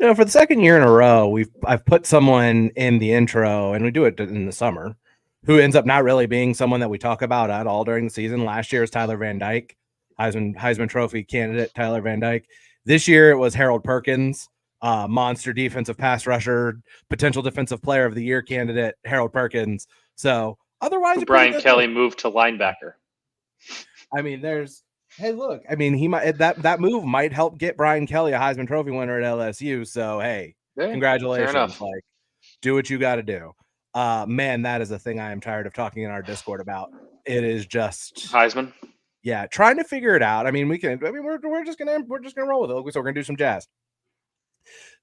For the second year in a row, I've put someone in the intro, and we do it in the summer, who ends up not really being someone that we talk about at all during the season. Last year was Tyler Van Dyke, Heisman Trophy candidate Tyler Van Dyke. This year it was Harold Perkins, monster defensive pass rusher, potential defensive player of the year candidate Harold Perkins. So otherwise, Brian Kelly moved to linebacker. I mean, hey, look, I mean, he might that move might help get Brian Kelly a Heisman Trophy winner at LSU. So hey, congratulations! Like, do what you got to do. Man, that is a thing I am tired of talking in our Discord about. It is just Heisman. Yeah, trying to figure it out. I mean, we're just gonna roll with it. So we're gonna do some jazz.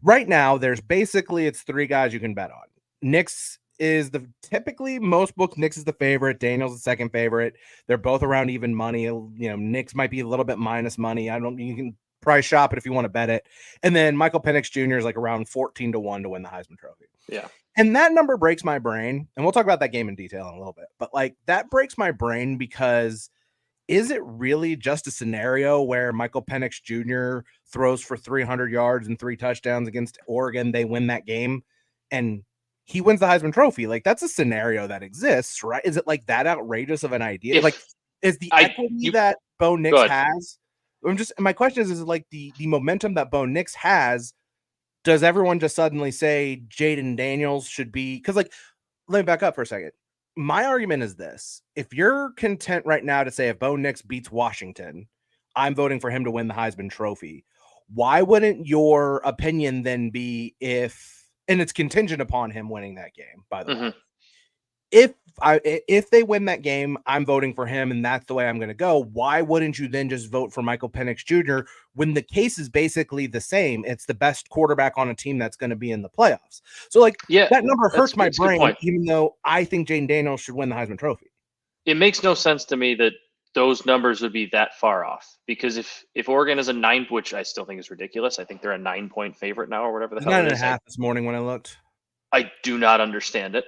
Right now, there's basically it's three guys you can bet on. Nix is typically most books. Nix is the favorite. Daniel's the second favorite. They're both around even money. You know, Nix might be a little bit minus money. You can price shop it if you want to bet it. And then Michael Penix Jr. is like around 14-1 to win the Heisman Trophy. Yeah. And that number breaks my brain. And we'll talk about that game in detail in a little bit. But like that breaks my brain because is it really just a scenario where Michael Penix Jr. throws for 300 yards and 3 touchdowns against Oregon? They win that game and he wins the Heisman Trophy. Like that's a scenario that exists, right? Is it like that outrageous of an idea? Like, is the equity that Bo Nix has? My question is it like the momentum that Bo Nix has? Does everyone just suddenly say Jaden Daniels should be? Because like, let me back up for a second. My argument is this: if you're content right now to say if Bo Nix beats Washington, I'm voting for him to win the Heisman Trophy. Why wouldn't your opinion then be and it's contingent upon him winning that game, by the way. If they win that game, I'm voting for him, and that's the way I'm going to go. Why wouldn't you then just vote for Michael Penix Jr. when the case is basically the same? It's the best quarterback on a team that's going to be in the playoffs. So, like, that number hurts my brain, even though I think Jaden Daniels should win the Heisman Trophy. It makes no sense to me that those numbers would be that far off, because if Oregon is a 9, which I still think is ridiculous, I think they're a 9-point favorite now or whatever the hell it is. 9.5 this morning when I looked. I do not understand it.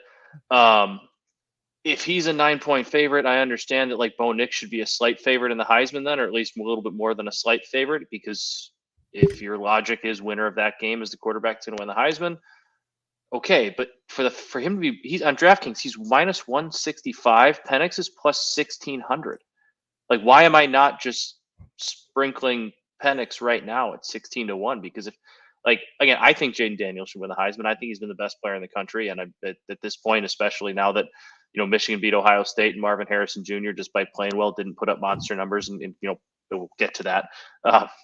If he's a 9-point favorite, I understand that like Bo Nix should be a slight favorite in the Heisman then, or at least a little bit more than a slight favorite, because if your logic is winner of that game is the quarterback going to win the Heisman, okay. But for him to be, he's on DraftKings, he's minus 165. Penix is plus 1,600. Like, why am I not just sprinkling Penix right now at 16-1? Because if, like, again, I think Jaden Daniels should win the Heisman. I think he's been the best player in the country, and at this point, especially now that Michigan beat Ohio State and Marvin Harrison Jr. despite playing well didn't put up monster numbers, and we'll get to that.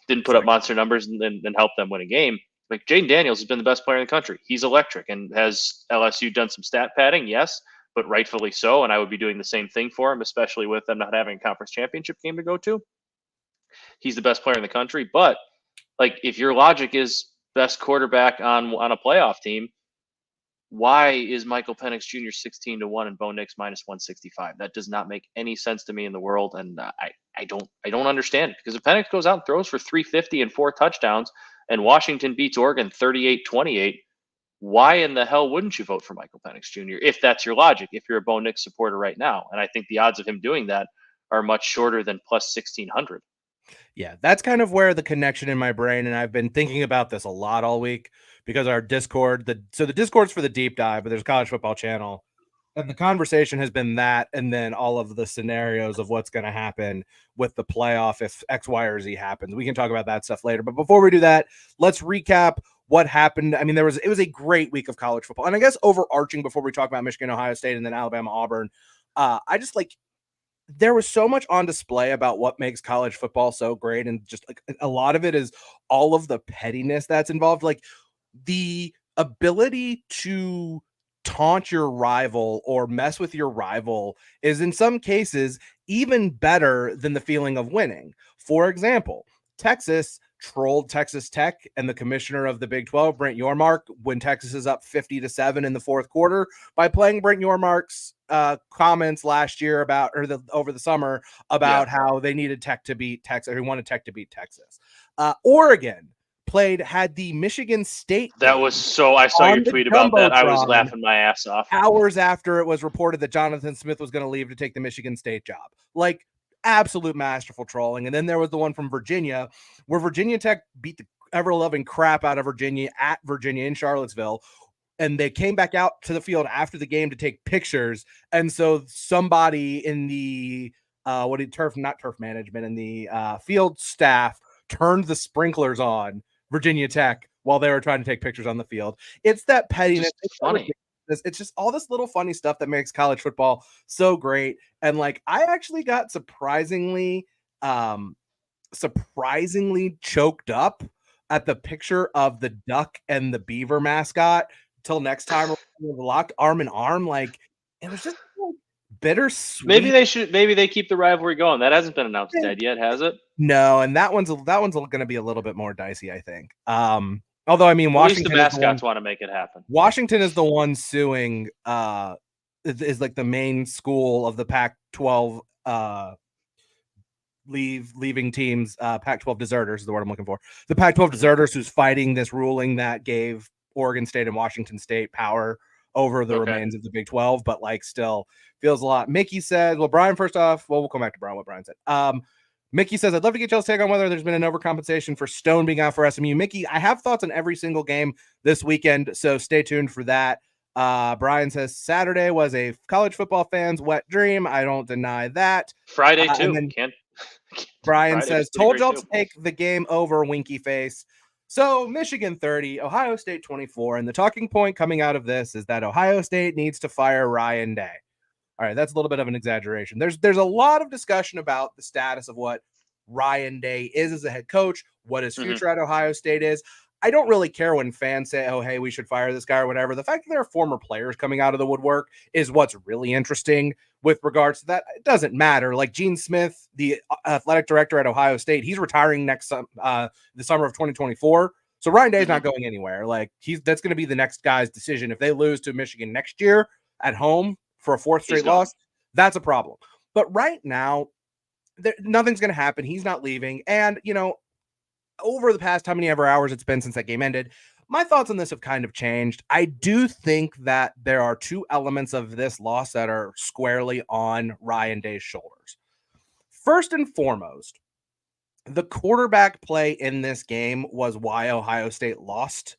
Didn't put up monster numbers and help them win a game. Like, Jaden Daniels has been the best player in the country. He's electric. And has LSU done some stat padding? Yes, but rightfully so. And I would be doing the same thing for him, especially with them not having a conference championship game to go to. He's the best player in the country. But like, if your logic is best quarterback on a playoff team, why is Michael Penix Jr. 16-1 and Bo Nix minus 165? That does not make any sense to me in the world, and I don't understand it. Because if Penix goes out and throws for 350 and 4 touchdowns, and Washington beats Oregon 38-28, why in the hell wouldn't you vote for Michael Penix Jr. if that's your logic? If you're a Bo Nix supporter right now, and I think the odds of him doing that are much shorter than plus 1,600. Yeah, that's kind of where the connection in my brain, and I've been thinking about this a lot all week. Because our Discord, the Discord's for the deep dive, but there's a college football channel. And the conversation has been that, and then all of the scenarios of what's going to happen with the playoff if X, Y, or Z happens. We can talk about that stuff later. But before we do that, let's recap what happened. I mean, it was a great week of college football. And I guess overarching before we talk about Michigan, Ohio State, and then Alabama, Auburn, I just like there was so much on display about what makes college football so great. And just like a lot of it is all of the pettiness that's involved. Like, the ability to taunt your rival or mess with your rival is in some cases even better than the feeling of winning. For example, Texas trolled Texas Tech and the commissioner of the Big 12, Brent Yormark, when Texas is up 50-7 in the fourth quarter by playing Brent Yormark's comments last year over the summer about how they needed Tech to beat Texas, or he wanted Tech to beat Texas. Oregon had the Michigan State. That was so. I saw your tweet about that. I was laughing my ass off. Hours after it was reported that Jonathan Smith was going to leave to take the Michigan State job. Like, absolute masterful trolling. And then there was the one from Virginia where Virginia Tech beat the ever-loving crap out of Virginia at Virginia in Charlottesville. And they came back out to the field after the game to take pictures. And so somebody in the not turf management, in the field staff turned the sprinklers on Virginia Tech while they were trying to take pictures on the field. It's that pettiness. It's funny. It's just all this little funny stuff that makes college football so great. And like, I actually got surprisingly choked up at the picture of the duck and the beaver mascot. Till next time, locked arm in arm. Like, it was just bittersweet. Maybe they keep the rivalry going. That hasn't been announced dead yet, has it? No, and that one's going to be a little bit more dicey, I think. Although, I mean, Washington, at least the mascots want to make it happen. Washington is the one suing. Is like the main school of the Pac-12 leaving teams. Pac-12 deserters is the word I'm looking for. The Pac-12 deserters, who's fighting this ruling that gave Oregon State and Washington State power over the remains of the Big 12, but like still feels a lot. Mickey said, well, Brian, first off, we'll come back to Brian, what Brian said. Mickey says, I'd love to get y'all's take on whether there's been an overcompensation for Stone being out for SMU. Mickey, I have thoughts on every single game this weekend, so stay tuned for that. Brian says Saturday was a college football fan's wet dream. I don't deny that. Friday too. Brian says, told y'all to take the game over, winky face. So Michigan 30, Ohio State 24. And the talking point coming out of this is that Ohio State needs to fire Ryan Day. All right, that's a little bit of an exaggeration. There's a lot of discussion about the status of what Ryan Day is as a head coach, what his future at Ohio State is. I don't really care when fans say, oh, hey, we should fire this guy or whatever. The fact that there are former players coming out of the woodwork is what's really interesting with regards to that. It doesn't matter. Like Gene Smith, the athletic director at Ohio State, he's retiring the summer of 2024. So Ryan Day is not going anywhere. Like that's going to be the next guy's decision. If they lose to Michigan next year at home for a fourth straight loss, that's a problem. But right now, nothing's going to happen. He's not leaving. And, over the past how many ever hours it's been since that game ended, my thoughts on this have kind of changed. I do think that there are two elements of this loss that are squarely on Ryan Day's shoulders. First and foremost, the quarterback play in this game was why Ohio State lost.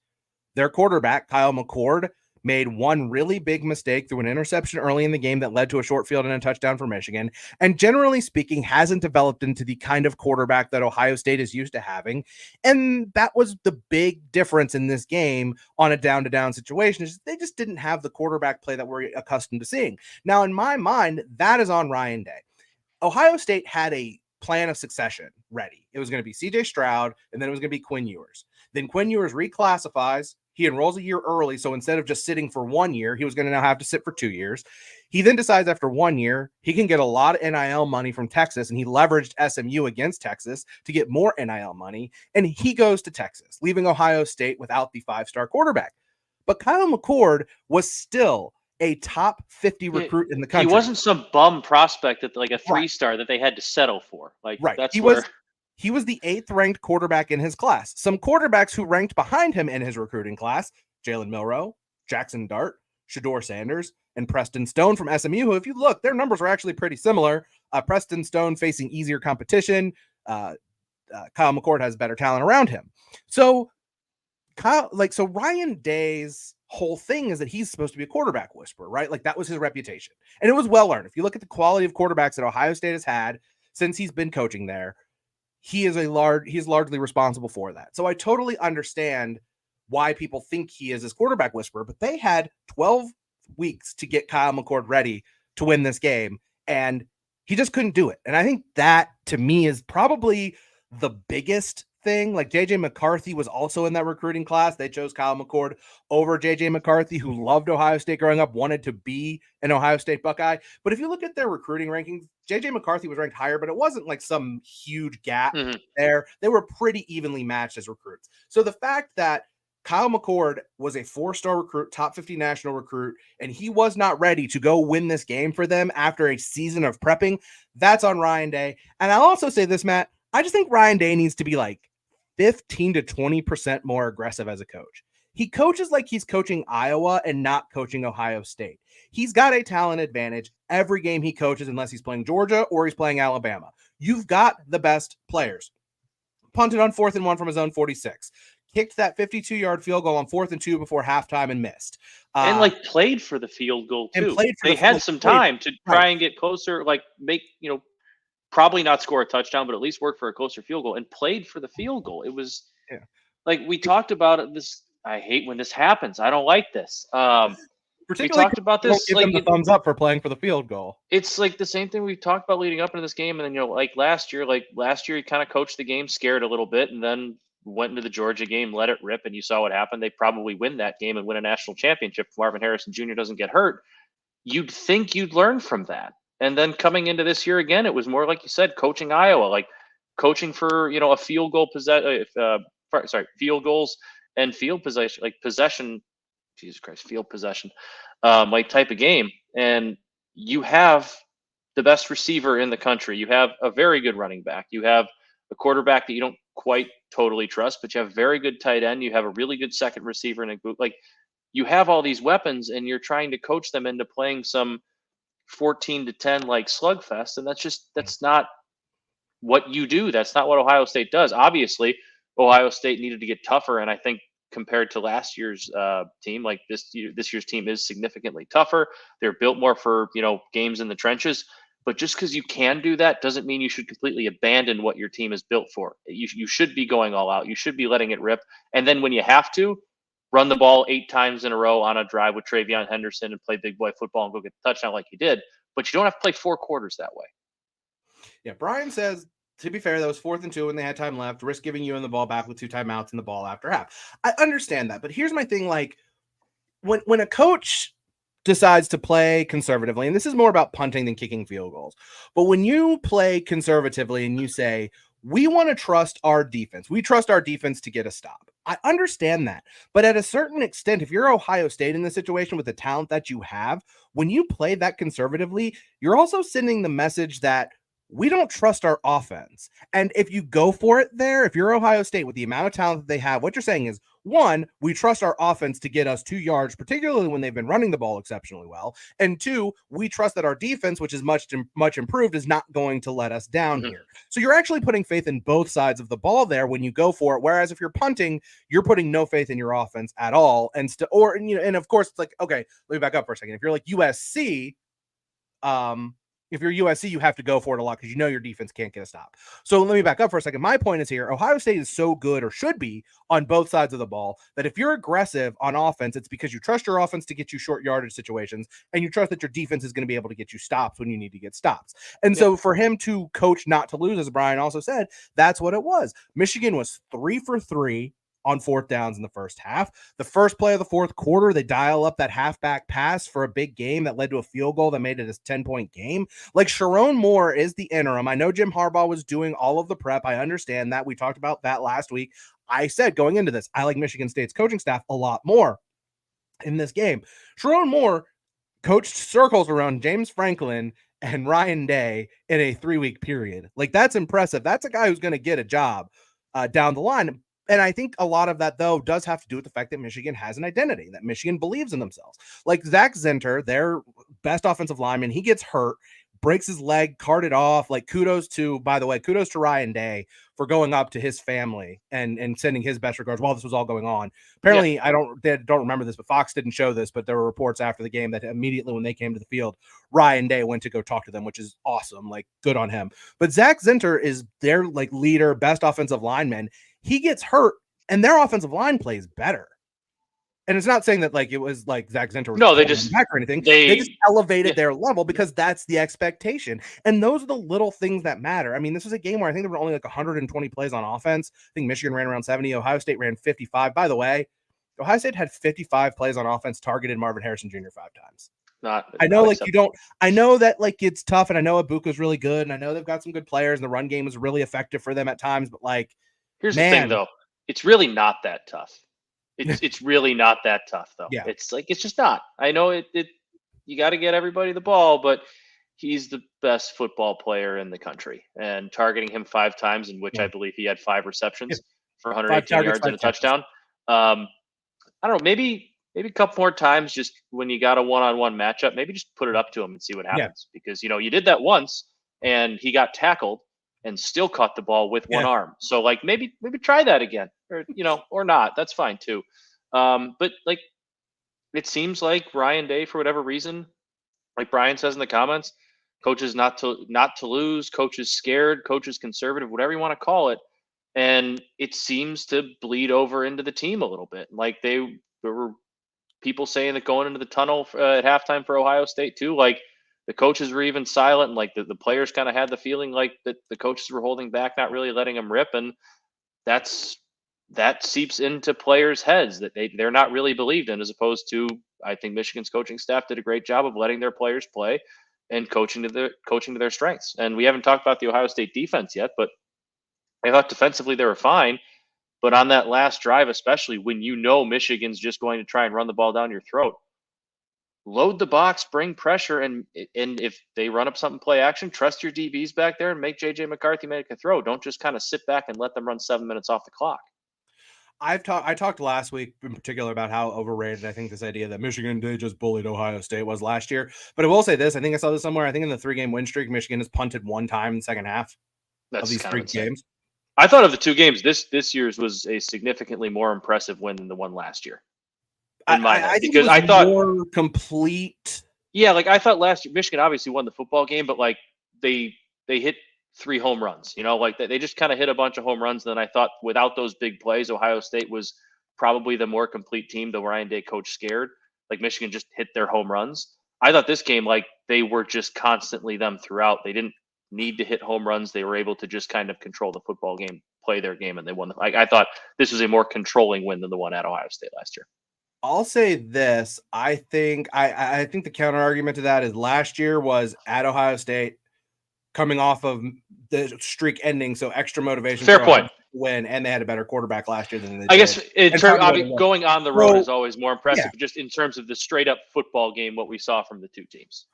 Their quarterback, Kyle McCord, made one really big mistake through an interception early in the game that led to a short field and a touchdown for Michigan, and generally speaking, hasn't developed into the kind of quarterback that Ohio State is used to having. And that was the big difference in this game on a down-to-down situation, is they just didn't have the quarterback play that we're accustomed to seeing. Now, in my mind, that is on Ryan Day. Ohio State had a plan of succession ready. It was going to be CJ Stroud, and then it was going to be Quinn Ewers. Then Quinn Ewers reclassifies. He enrolls a year early, so instead of just sitting for 1 year, he was going to now have to sit for 2 years. He then decides after 1 year, he can get a lot of NIL money from Texas, and he leveraged SMU against Texas to get more NIL money, and he goes to Texas, leaving Ohio State without the 5-star quarterback. But Kyle McCord was still a top 50 recruit in the country. He wasn't some bum prospect that like a 3-star that they had to settle for. Like that's He was the 8th ranked quarterback in his class. Some quarterbacks who ranked behind him in his recruiting class, Jalen Milroe, Jackson Dart, Shedeur Sanders, and Preston Stone from SMU, who, if you look, their numbers are actually pretty similar. Preston Stone facing easier competition. Kyle McCord has better talent around him. So Ryan Day's whole thing is that he's supposed to be a quarterback whisperer, right? Like that was his reputation. And it was well earned. If you look at the quality of quarterbacks that Ohio State has had since he's been coaching there, he's largely responsible for that. So I totally understand why people think he is his quarterback whisperer, but they had 12 weeks to get Kyle McCord ready to win this game, and he just couldn't do it. And I think that, to me, is probably the biggest thing. Like JJ McCarthy was also in that recruiting class. They chose Kyle McCord over JJ McCarthy, who loved Ohio State growing up, wanted to be an Ohio State Buckeye. But if you look at their recruiting rankings, JJ McCarthy was ranked higher, but it wasn't like some huge gap there. They were pretty evenly matched as recruits. So the fact that Kyle McCord was a 4-star recruit, top 50 national recruit, and he was not ready to go win this game for them after a season of prepping, that's on Ryan Day. And I'll also say this, Matt, I just think Ryan Day needs to be like 15 to 20% more aggressive as a coach. He coaches like he's coaching Iowa and not coaching Ohio State. He's got a talent advantage every game he coaches, unless he's playing Georgia or he's playing Alabama. You've got the best players. punted on 4th and 1 from his own 46, kicked that 52-yard field goal on 4th and 2 before halftime and missed. And like played for the field goal And too. played for They the had some played- time to right. try and get closer, like make, probably not score a touchdown, but at least work for a closer field goal, and played for the field goal. It was like we talked about it. This, I hate when this happens. I don't like this. We talked about this. Don't give them the thumbs up for playing for the field goal. It's like the same thing we talked about leading up into this game, and then like last year he kind of coached the game scared a little bit, and then went into the Georgia game, let it rip, and you saw what happened. They probably win that game and win a national championship if Marvin Harrison Jr. doesn't get hurt. You'd think you'd learn from that. And then coming into this year again, it was more like you said, coaching Iowa, like coaching for a field goal field goals and field possession, like possession. Jesus Christ, field possession, like type of game. And you have the best receiver in the country. You have a very good running back. You have a quarterback that you don't quite totally trust, but you have a very good tight end. You have a really good second receiver in a group. Like you have all these weapons, and you're trying to coach them into playing some 14-10 like slugfest, and that's not what you do. That's not what Ohio State does. Obviously, Ohio State needed to get tougher, and I think compared to last year's team, like this year's team is significantly tougher. They're built more for games in the trenches. But just because you can do that doesn't mean you should completely abandon what your team is built for. You should be going all out. You should be letting it rip, and then when you have to, run the ball 8 times in a row on a drive with Travion Henderson and play big boy football and go get the touchdown like you did. But you don't have to play 4 quarters that way. Yeah, Brian says, to be fair, that was 4th and 2 when they had time left. Risk giving you in the ball back with 2 timeouts and the ball after half. I understand that, but here's my thing: like when a coach decides to play conservatively, and this is more about punting than kicking field goals, but when you play conservatively and you say, we want to trust our defense, we trust our defense to get a stop, I understand that. But at a certain extent, if you're Ohio State in this situation with the talent that you have, when you play that conservatively, you're also sending the message that we don't trust our offense. And if you go for it there, if you're Ohio State with the amount of talent that they have, what you're saying is, 1, we trust our offense to get us 2 yards, particularly when they've been running the ball exceptionally well. And 2, we trust that our defense, which is much improved, is not going to let us down here. So you're actually putting faith in both sides of the ball there when you go for it. Whereas if you're punting, you're putting no faith in your offense at all. And and of course, it's like, okay, let me back up for a second. If you're like USC, if you're USC, you have to go for it a lot because your defense can't get a stop. So let me back up for a second. My point is here, Ohio State is so good, or should be, on both sides of the ball, that if you're aggressive on offense, it's because you trust your offense to get you short yardage situations, and you trust that your defense is going to be able to get you stops when you need to get stops. And so for him to coach not to lose, as Brian also said, that's what it was. Michigan was 3 for 3 on 4th downs in the first half. The first play of the 4th quarter, they dial up that halfback pass for a big game that led to a field goal that made it a 10-point game. Like, Sharon Moore is the interim. I know Jim Harbaugh was doing all of the prep. I understand that. We talked about that last week. I said going into this, I like Michigan State's coaching staff a lot more in this game. Sharon Moore coached circles around James Franklin and Ryan Day in a 3-week period. Like, that's impressive. That's a guy who's going to get a job down the line. And I think a lot of that, though, does have to do with the fact that Michigan has an identity, that Michigan believes in themselves. Like Zach Zenter, their best offensive lineman, he gets hurt, breaks his leg, carted off. Like, kudos to Ryan Day for going up to his family and sending his best regards while this was all going on. Apparently, I don't remember this, but Fox didn't show this, but there were reports after the game that immediately when they came to the field, Ryan Day went to go talk to them, which is awesome. Like, good on him. But Zach Zenter is their like leader, best offensive lineman. He gets hurt, and their offensive line plays better. And it's not saying that like it was like Zach Zenter was they just back or anything. They just elevated their level because that's the expectation. And those are the little things that matter. I mean, this was a game where I think there were only like 120 plays on offense. I think Michigan ran around 70. Ohio State ran 55. By the way, Ohio State had 55 plays on offense, targeted Marvin Harrison Jr. 5 times. I know that like it's tough, and I know Ibuka's really good, and I know they've got some good players, and the run game is really effective for them at times, but like, here's the thing, though. It's really not that tough. It's really not that tough, though. Yeah. It's like, it's just not. I know it you got to get everybody the ball, but he's the best football player in the country, and targeting him 5 times, in which I believe he had 5 receptions for 118 yards and a touchdown. I don't know, maybe a couple more times, just when you got a one-on-one matchup, maybe just put it up to him and see what happens, because you did that once and he got tackled and still caught the ball with one Yeah. arm. So like maybe try that again, or or not. That's fine too. But like it seems like Ryan Day, for whatever reason, like Brian says in the comments, coach is not to lose, coach is scared, coach is conservative, whatever you want to call it. And it seems to bleed over into the team a little bit. Like there were people saying that going into the tunnel at halftime for Ohio State too. Like the coaches were even silent, and like the players kind of had the feeling like that the coaches were holding back, not really letting them rip, and that's that seeps into players' heads that they're not really believed in, as opposed to I think Michigan's coaching staff did a great job of letting their players play and coaching to their strengths. And we haven't talked about the Ohio State defense yet, but I thought defensively they were fine. But on that last drive, especially when Michigan's just going to try and run the ball down your throat, load the box, bring pressure, and if they run up something play action, trust your DBs back there and make JJ McCarthy make a throw. Don't just kind of sit back and let them run 7 minutes off the clock. I talked last week in particular about how overrated I think this idea that Michigan they just bullied Ohio State was last year. But I will say this: I think I saw this somewhere. I think in the 3-game win streak, Michigan has punted one time in the second half of these 3 games. I thought of the 2 games, this year's was a significantly more impressive win than the one last year. I think because I thought more complete. Yeah, like I thought last year Michigan obviously won the football game, but like they hit 3 home runs. Like they just kind of hit a bunch of home runs. And then I thought without those big plays, Ohio State was probably the more complete team. The Ryan Day coach scared. Like Michigan just hit their home runs. I thought this game, like they were just constantly them throughout. They didn't need to hit home runs. They were able to just kind of control the football game, play their game, and they won. I thought this was a more controlling win than the one at Ohio State last year. I'll say this. I think the counter argument to that is last year was at Ohio State, coming off of the streak ending, so extra motivation. Fair point. To win, and they had a better quarterback last year than they did. I guess in terms going on the road is always more impressive. Yeah. But just in terms of the straight up football game, what we saw from the 2 teams.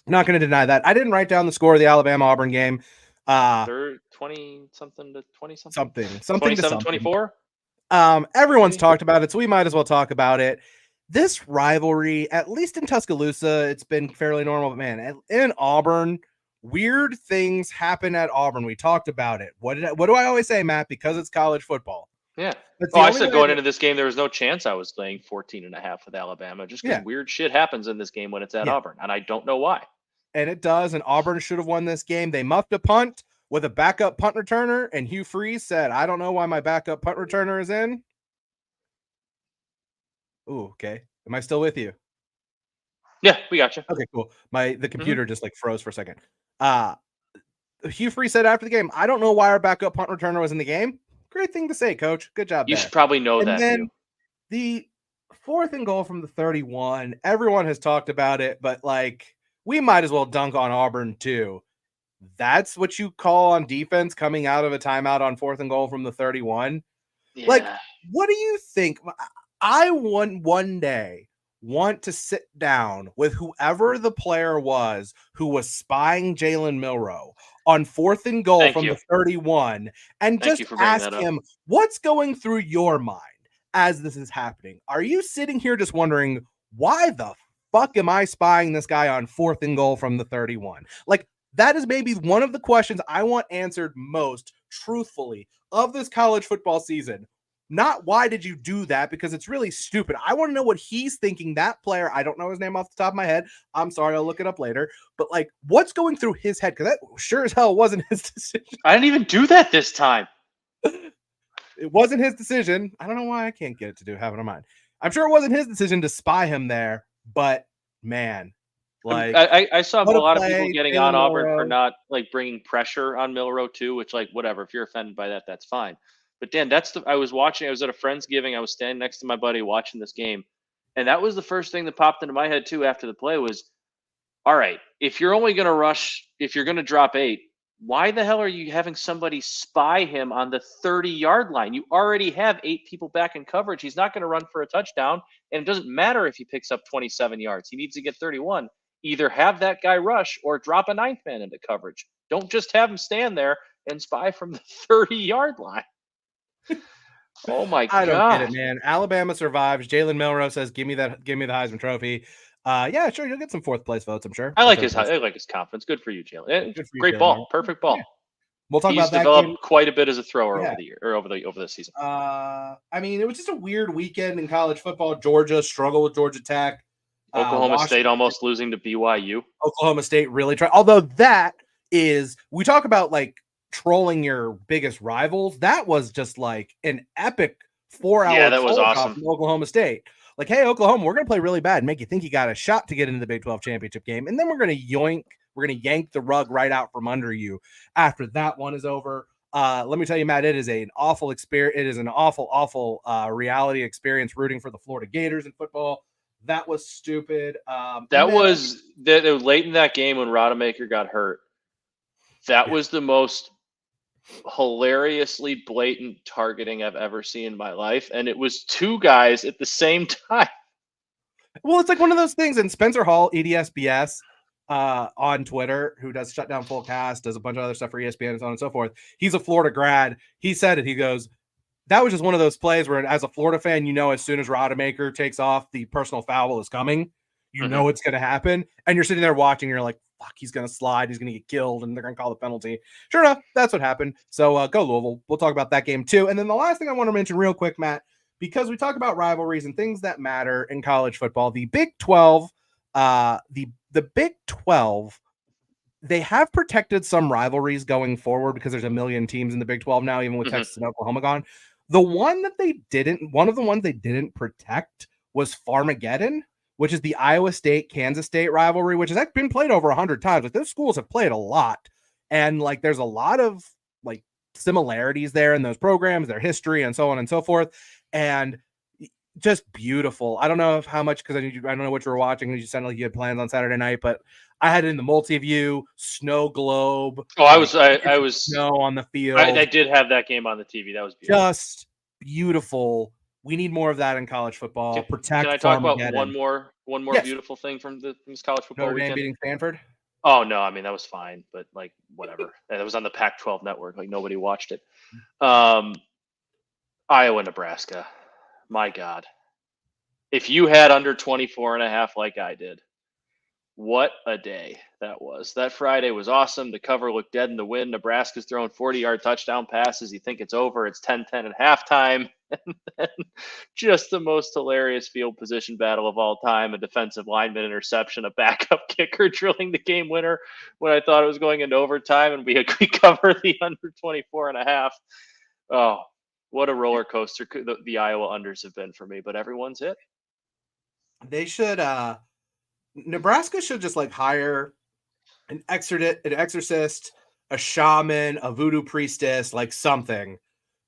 Not going to deny that. I didn't write down the score of the Alabama-Auburn game. 20-something to 20-something. Something 27-24. Everyone's talked about it, so we might as well talk about it. This rivalry, at least in Tuscaloosa, it's been fairly normal. But man, in Auburn, weird things happen at Auburn. We talked about it. What do I always say, Matt? Because it's college football. Yeah. I said going into this game, there was no chance I was laying 14.5 with Alabama. Just because weird shit happens in this game when it's at Auburn, and I don't know why. And it does, and Auburn should have won this game. They muffed a punt with a backup punt returner, and Hugh Freeze said, I don't know why my backup punt returner is in. Ooh, okay. Am I still with you? Yeah, we got you. Okay, cool. The computer just like froze for a second. Hugh Freeze said after the game, I don't know why our backup punt returner was in the game. Great thing to say, coach. Good job. You should probably know that. And then the 4th and goal from the 31, everyone has talked about it, but like we might as well dunk on Auburn too. That's what you call on defense coming out of a timeout on 4th and goal from the 31. Yeah. Like, what do you think? I one day want to sit down with whoever the player was who was spying Jalen Milroe on 4th and goal from the 31 and just ask him what's going through your mind as this is happening. Are you sitting here just wondering why the fuck am I spying this guy on 4th and goal from the 31? Like, that is maybe one of the questions I want answered most truthfully of this college football season. Not why did you do that, because it's really stupid. I want to know what he's thinking, that player. I don't know his name off the top of my head. I'm sorry, I'll look it up later. But like, what's going through his head? Because that sure as hell wasn't his decision. I didn't even do that this time. It wasn't his decision. I don't know why I can't get it to have it on mine. I'm sure it wasn't his decision to spy him there, but man. Like, I saw a lot of people getting on Auburn for not like bringing pressure on Milroe too, which like whatever. If you're offended by that, that's fine. But Dan, I was at a Friendsgiving. I was standing next to my buddy watching this game, and that was the first thing that popped into my head too after the play was, all right, if you're only going to rush, if you're going to drop 8, why the hell are you having somebody spy him on the 30-yard line? You already have 8 people back in coverage. He's not going to run for a touchdown, and it doesn't matter if he picks up 27 yards. He needs to get 31. Either have that guy rush or drop a 9th man into coverage. Don't just have him stand there and spy from the 30-yard line. Oh my God. I don't get it, man. Alabama survives. Jalen Milroe says, give me the Heisman Trophy. Yeah, sure. You'll get some 4th place votes, I'm sure. I like his confidence. Good for you, Jalen. Great ball. Perfect ball. We'll talk He's about that game. developed quite a bit as a thrower Yeah. over the year or over the season. I mean, it was just a weird weekend in college football. Georgia struggled with Georgia Tech. Oklahoma State Washington, almost losing to BYU. Oklahoma State really tried. Although that is, we talk about like trolling your biggest rivals. That was just like an epic 4-hour Yeah, that was troll job awesome. from Oklahoma State. Like, hey, Oklahoma, we're going to play really bad and make you think you got a shot to get into the Big 12 championship game. And then we're going to yank the rug right out from under you after that one is over. Let me tell you, Matt, it is an awful experience. It is an awful reality experience rooting for the Florida Gators in football. That was stupid. That was late in that game when Rodemaker got hurt. That was the most hilariously blatant targeting I've ever seen in my life. And it was two guys at the same time. Well, it's like one of those things. And Spencer Hall, EDSBS, on Twitter, who does Shutdown Full Cast, does a bunch of other stuff for ESPN and so on and so forth. He's a Florida grad. He said it. He goes, that was just one of those plays where, as a Florida fan, you know, as soon as Rodemaker takes off, the personal foul is coming. You know it's going to happen. And you're sitting there watching, and you're like, fuck, he's going to slide. He's going to get killed, and they're going to call the penalty. Sure enough, that's what happened. So go Louisville. We'll talk about that game too. And then the last thing I want to mention real quick, Matt, because we talk about rivalries and things that matter in college football, the Big 12, the Big 12, they have protected some rivalries going forward because there's a million teams in the Big 12 now, even with Texas and Oklahoma gone. One of the ones they didn't protect was Farmageddon, which is the Iowa State, Kansas State rivalry, which has been played over 100 times. Like, those schools have played a lot. And like, there's a lot of like similarities there in those programs, their history and so on and so forth. And just beautiful. I don't know how much, because I don't know what you were watching. You sounded like you had plans on Saturday night, but I had it in the multi-view, snow globe. Oh, I was snow on the field. I did have that game on the TV. That was beautiful. Just beautiful. We need more of that in college football. Can I talk about one more beautiful thing from this college football Notre Dame weekend? beating Stanford? Oh no, I mean that was fine, but like whatever. That was on the Pac-12 network. Like nobody watched it. Iowa, Nebraska. My God. If you had under 24.5 like I did, what a day that was. That Friday was awesome. The cover looked dead in the wind. Nebraska's throwing 40-yard touchdown passes. You think it's over. It's 10-10 at halftime. And then just the most hilarious field position battle of all time. A defensive lineman interception, a backup kicker drilling the game winner when I thought it was going into overtime, and we cover the under 24.5. Oh, what a roller coaster the Iowa unders have been for me, but everyone's hit. They should Nebraska should just like hire an exorcist, a shaman, a voodoo priestess, like something,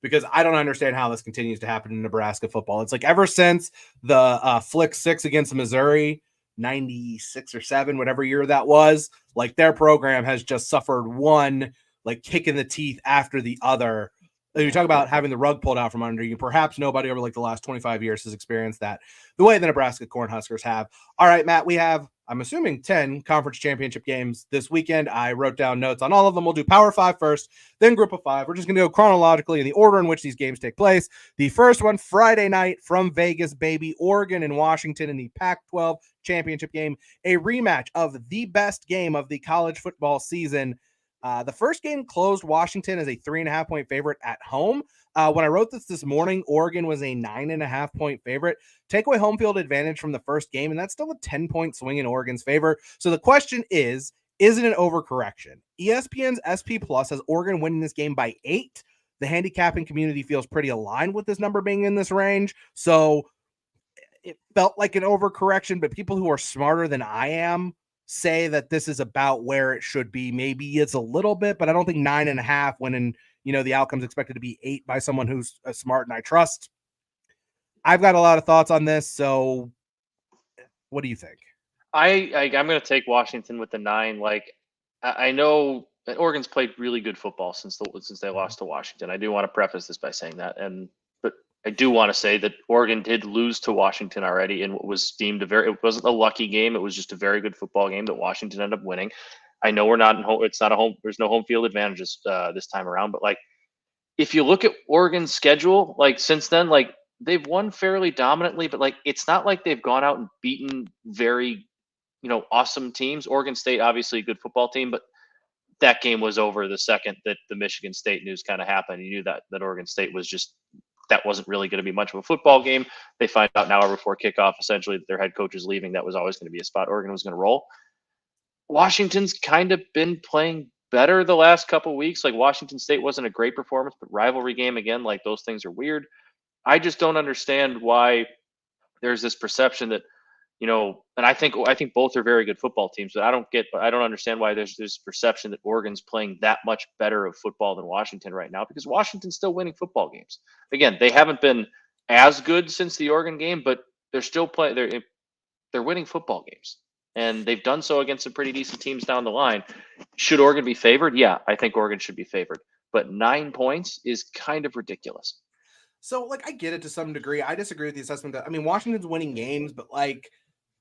because I don't understand how this continues to happen in Nebraska football. It's like ever since the Flick 6 against Missouri, 96 or 7, whatever year that was, like their program has just suffered one like kick in the teeth after the other. You talk about having the rug pulled out from under you. Perhaps nobody over like the last 25 years has experienced that the way the Nebraska Cornhuskers have. All right, Matt, we have, I'm assuming, 10 conference championship games this weekend. I wrote down notes on all of them. We'll do Power 5 first, then Group of 5. We're just going to go chronologically in the order in which these games take place. The first one, Friday night from Vegas, baby. Oregon and Washington in the Pac-12 championship game. A rematch of the best game of the college football season. The first game closed Washington as a 3.5-point favorite at home. When I wrote this morning, Oregon was a 9.5-point favorite. Take away home field advantage from the first game, and that's still a 10-point swing in Oregon's favor. So the question is it an overcorrection? ESPN's SP Plus has Oregon winning this game by 8. The handicapping community feels pretty aligned with this number being in this range. So it felt like an overcorrection, but people who are smarter than I am say that this is about where it should be. Maybe it's a little bit, but I don't think 9.5 when the outcome's expected to be 8 by someone who's smart and I trust. I've got a lot of thoughts on this. So what do you think? I'm going to take Washington with the 9. Like I know that Oregon's played really good football since they lost to Washington. I do want to preface this by saying that, but I do want to say that Oregon did lose to Washington already in what was deemed it wasn't a lucky game. It was just a very good football game that Washington ended up winning. I know we're not in home. It's not a home. There's no home field advantages this time around. But like, if you look at Oregon's schedule, like since then, like they've won fairly dominantly, but like it's not like they've gone out and beaten very, awesome teams. Oregon State, obviously a good football team, but that game was over the second that the Michigan State news kind of happened. You knew that Oregon State was just, that wasn't really going to be much of a football game. They find out an hour before kickoff, essentially, that their head coach is leaving. That was always going to be a spot Oregon was going to roll. Washington's kind of been playing better the last couple weeks. Like, Washington State wasn't a great performance, but rivalry game again, like, those things are weird. I just don't understand why there's this perception that, and I think both are very good football teams, but I don't understand why there's this perception that Oregon's playing that much better of football than Washington right now, because Washington's still winning football games. Again, they haven't been as good since the Oregon game, but they're still playing. They're winning football games, and they've done so against some pretty decent teams down the line. Should Oregon be favored? Yeah, I think Oregon should be favored, but 9 points is kind of ridiculous. So, like, I get it to some degree. I disagree with the assessment that, I mean, Washington's winning games, but like,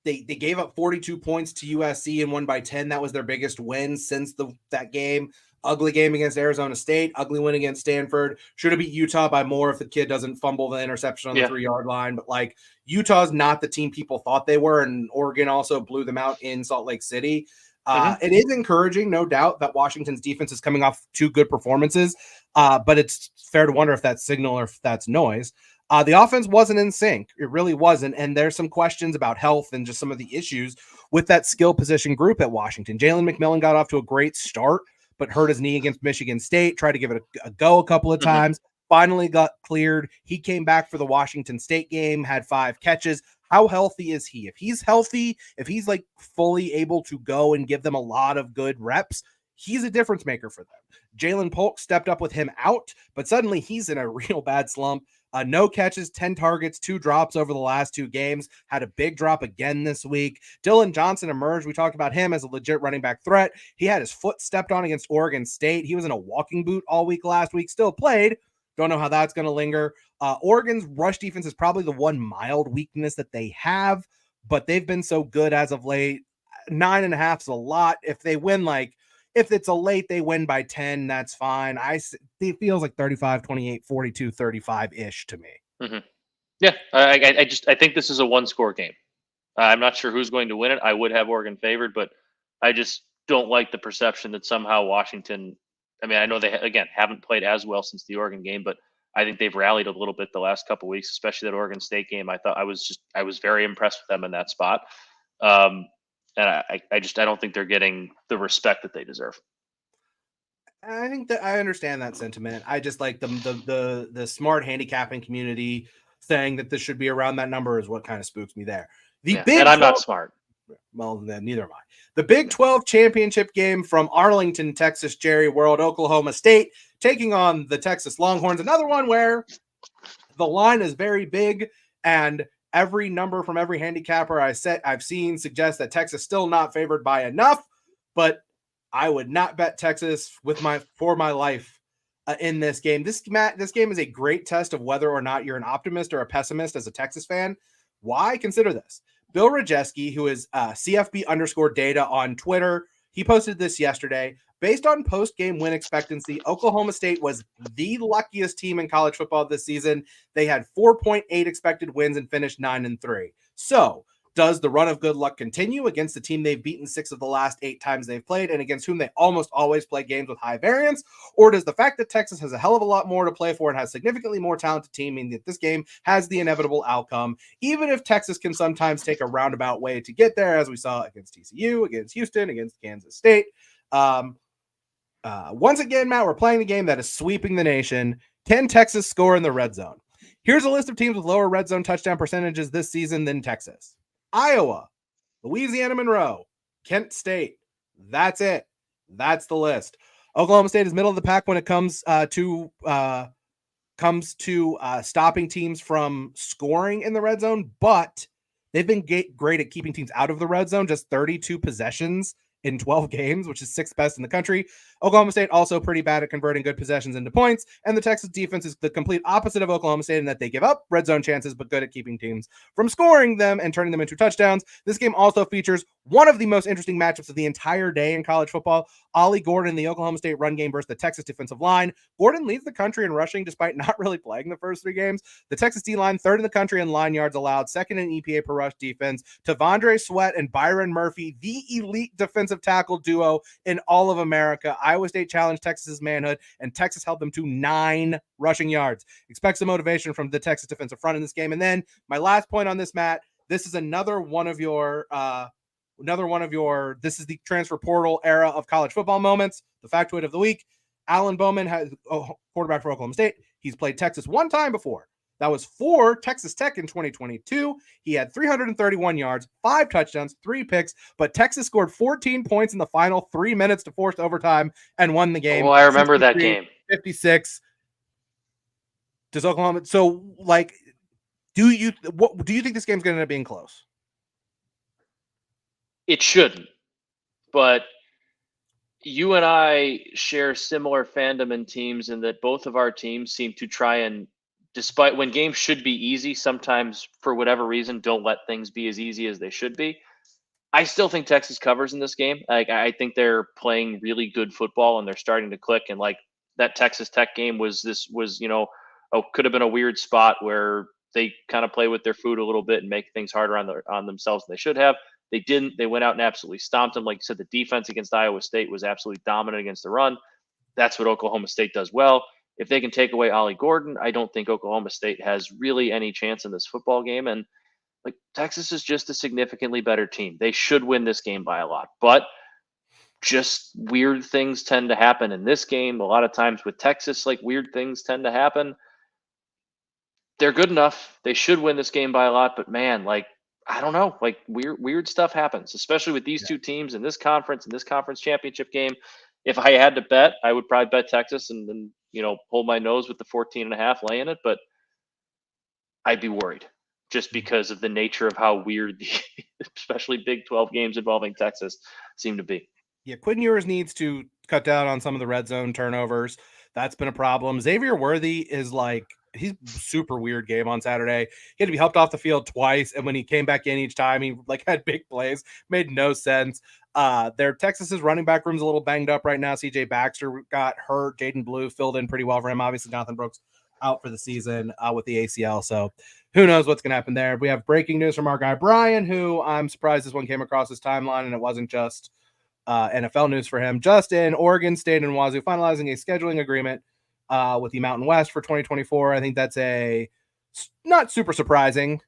they gave up 42 points to USC and won by 10. That was their biggest win since that game. Ugly game against Arizona State. Ugly win against Stanford. Should have beat Utah by more if the kid doesn't fumble the interception on the 3-yard line. But like, Utah's not the team people thought they were, and Oregon also blew them out in Salt Lake City. It is encouraging, no doubt, that Washington's defense is coming off 2 good performances, but it's fair to wonder if that's signal or if that's noise. The offense wasn't in sync. It really wasn't, and there's some questions about health and just some of the issues with that skill position group at Washington. Jalen McMillan got off to a great start, but hurt his knee against Michigan State, tried to give it a go a couple of times, finally got cleared. He came back for the Washington State game, had 5 catches. How healthy is he? If he's healthy, if he's like fully able to go and give them a lot of good reps, he's a difference maker for them. Jalen Polk stepped up with him out, but suddenly he's in a real bad slump. No catches, 10 targets, 2 drops over the last 2 games. Had a big drop again this week. Dylan Johnson emerged. We talked about him as a legit running back threat. He had his foot stepped on against Oregon State. He was in a walking boot all week last week. Still played. Don't know how that's going to linger. Oregon's rush defense is probably the one mild weakness that they have, but they've been so good as of late. 9.5 is a lot. If they win, like, if it's a late, they win by 10, that's fine. It feels like 35, 28, 42, 35-ish to me. Yeah, I think this is a 1-score game. I'm not sure who's going to win it. I would have Oregon favored, but I just don't like the perception that somehow Washington, I mean, I know they, again, haven't played as well since the Oregon game, but I think they've rallied a little bit the last couple of weeks, especially that Oregon State game. I thought I was very impressed with them in that spot. And I don't think they're getting the respect that they deserve. I think that I understand that sentiment. I just like the smart handicapping community saying that this should be around that number is what kind of spooks me there. And I'm not smart. Well, then neither am I. The Big 12 championship game from Arlington, Texas, Jerry World, Oklahoma State, taking on the Texas Longhorns. Another one where the line is very big, and every number from every handicapper I've seen suggests that Texas still not favored by enough, but I would not bet Texas for my life in this game. This game is a great test of whether or not you're an optimist or a pessimist as a Texas fan. Why? Consider this. Bill Rajeski, who is CFB_data on Twitter, he posted this yesterday. Based on post-game win expectancy, Oklahoma State was the luckiest team in college football this season. They had 4.8 expected wins and finished 9-3. So, does the run of good luck continue against the team they've beaten 6 of the last 8 times they've played and against whom they almost always play games with high variance? Or does the fact that Texas has a hell of a lot more to play for and has significantly more talented team mean that this game has the inevitable outcome, even if Texas can sometimes take a roundabout way to get there, as we saw against TCU, against Houston, against Kansas State? Once again, Matt, we're playing the game that is sweeping the nation. Can Texas score in the red zone? Here's a list of teams with lower red zone touchdown percentages this season than Texas. Iowa, Louisiana Monroe, Kent State. That's it. That's the list. Oklahoma State is middle of the pack when it comes to stopping teams from scoring in the red zone, but they've been great at keeping teams out of the red zone, just 32 possessions in 12 games, which is 6th best in the country. Oklahoma State also pretty bad at converting good possessions into points, and the Texas defense is the complete opposite of Oklahoma State in that they give up red zone chances, but good at keeping teams from scoring them and turning them into touchdowns. This game also features one of the most interesting matchups of the entire day in college football. Ollie Gordon, the Oklahoma State run game versus the Texas defensive line. Gordon leads the country in rushing despite not really playing the first 3 games. The Texas D-line, 3rd in the country in line yards allowed, 2nd in EPA per rush defense. Tavondre Sweat and Byron Murphy, the elite defensive defensive tackle duo in all of America. Iowa State challenged Texas's manhood, and Texas held them to 9 rushing yards. Expect some motivation from the Texas defensive front in this game. And then my last point on this, Matt, this is another one of your this is the transfer portal era of college football moments. The factoid of the week: Alan Bowman has quarterback for Oklahoma State. He's played Texas one time before. That was for Texas Tech in 2022. He had 331 yards, 5 touchdowns, 3 picks, but Texas scored 14 points in the final 3 minutes to force overtime and won the game. Oh, I remember that game. 56. Does Oklahoma? So, like, do you think this game's going to end up being close? It shouldn't, but you and I share similar fandom in teams in that both of our teams seem to try and, despite when games should be easy, sometimes for whatever reason don't let things be as easy as they should be. I still think Texas covers in this game. Like, I think they're playing really good football and they're starting to click. And like that Texas Tech game was could have been a weird spot where they kind of play with their food a little bit and make things harder on themselves than they should have. They didn't. They went out and absolutely stomped them. Like you said, the defense against Iowa State was absolutely dominant against the run. That's what Oklahoma State does well. If they can take away Ollie Gordon, I don't think Oklahoma State has really any chance in this football game. And like Texas is just a significantly better team. They should win this game by a lot. But just weird things tend to happen in this game. A lot of times with Texas, like weird things tend to happen. They're good enough. They should win this game by a lot. But man, like, I don't know, like weird stuff happens, especially with these two teams in this conference championship game. If I had to bet, I would probably bet Texas and then, hold my nose with the 14.5 laying it, but I'd be worried just because of the nature of how weird the, especially Big 12 games involving Texas seem to be. Yeah, Quinn Ewers needs to cut down on some of the red zone turnovers. That's been a problem. Xavier Worthy is like, he's super weird game on Saturday. He had to be helped off the field twice, and when he came back in each time, he like had big plays. Made no sense. Their Texas's running back room's a little banged up right now. CJ Baxter got hurt. Jaden Blue filled in pretty well for him. Obviously, Jonathan Brooks out for the season with the ACL. So who knows what's going to happen there. We have breaking news from our guy Brian, who I'm surprised this one came across his timeline and it wasn't just NFL news for him. Just in, Oregon State and Wazoo finalizing a scheduling agreement with the Mountain West for 2024. I think that's a not super surprising.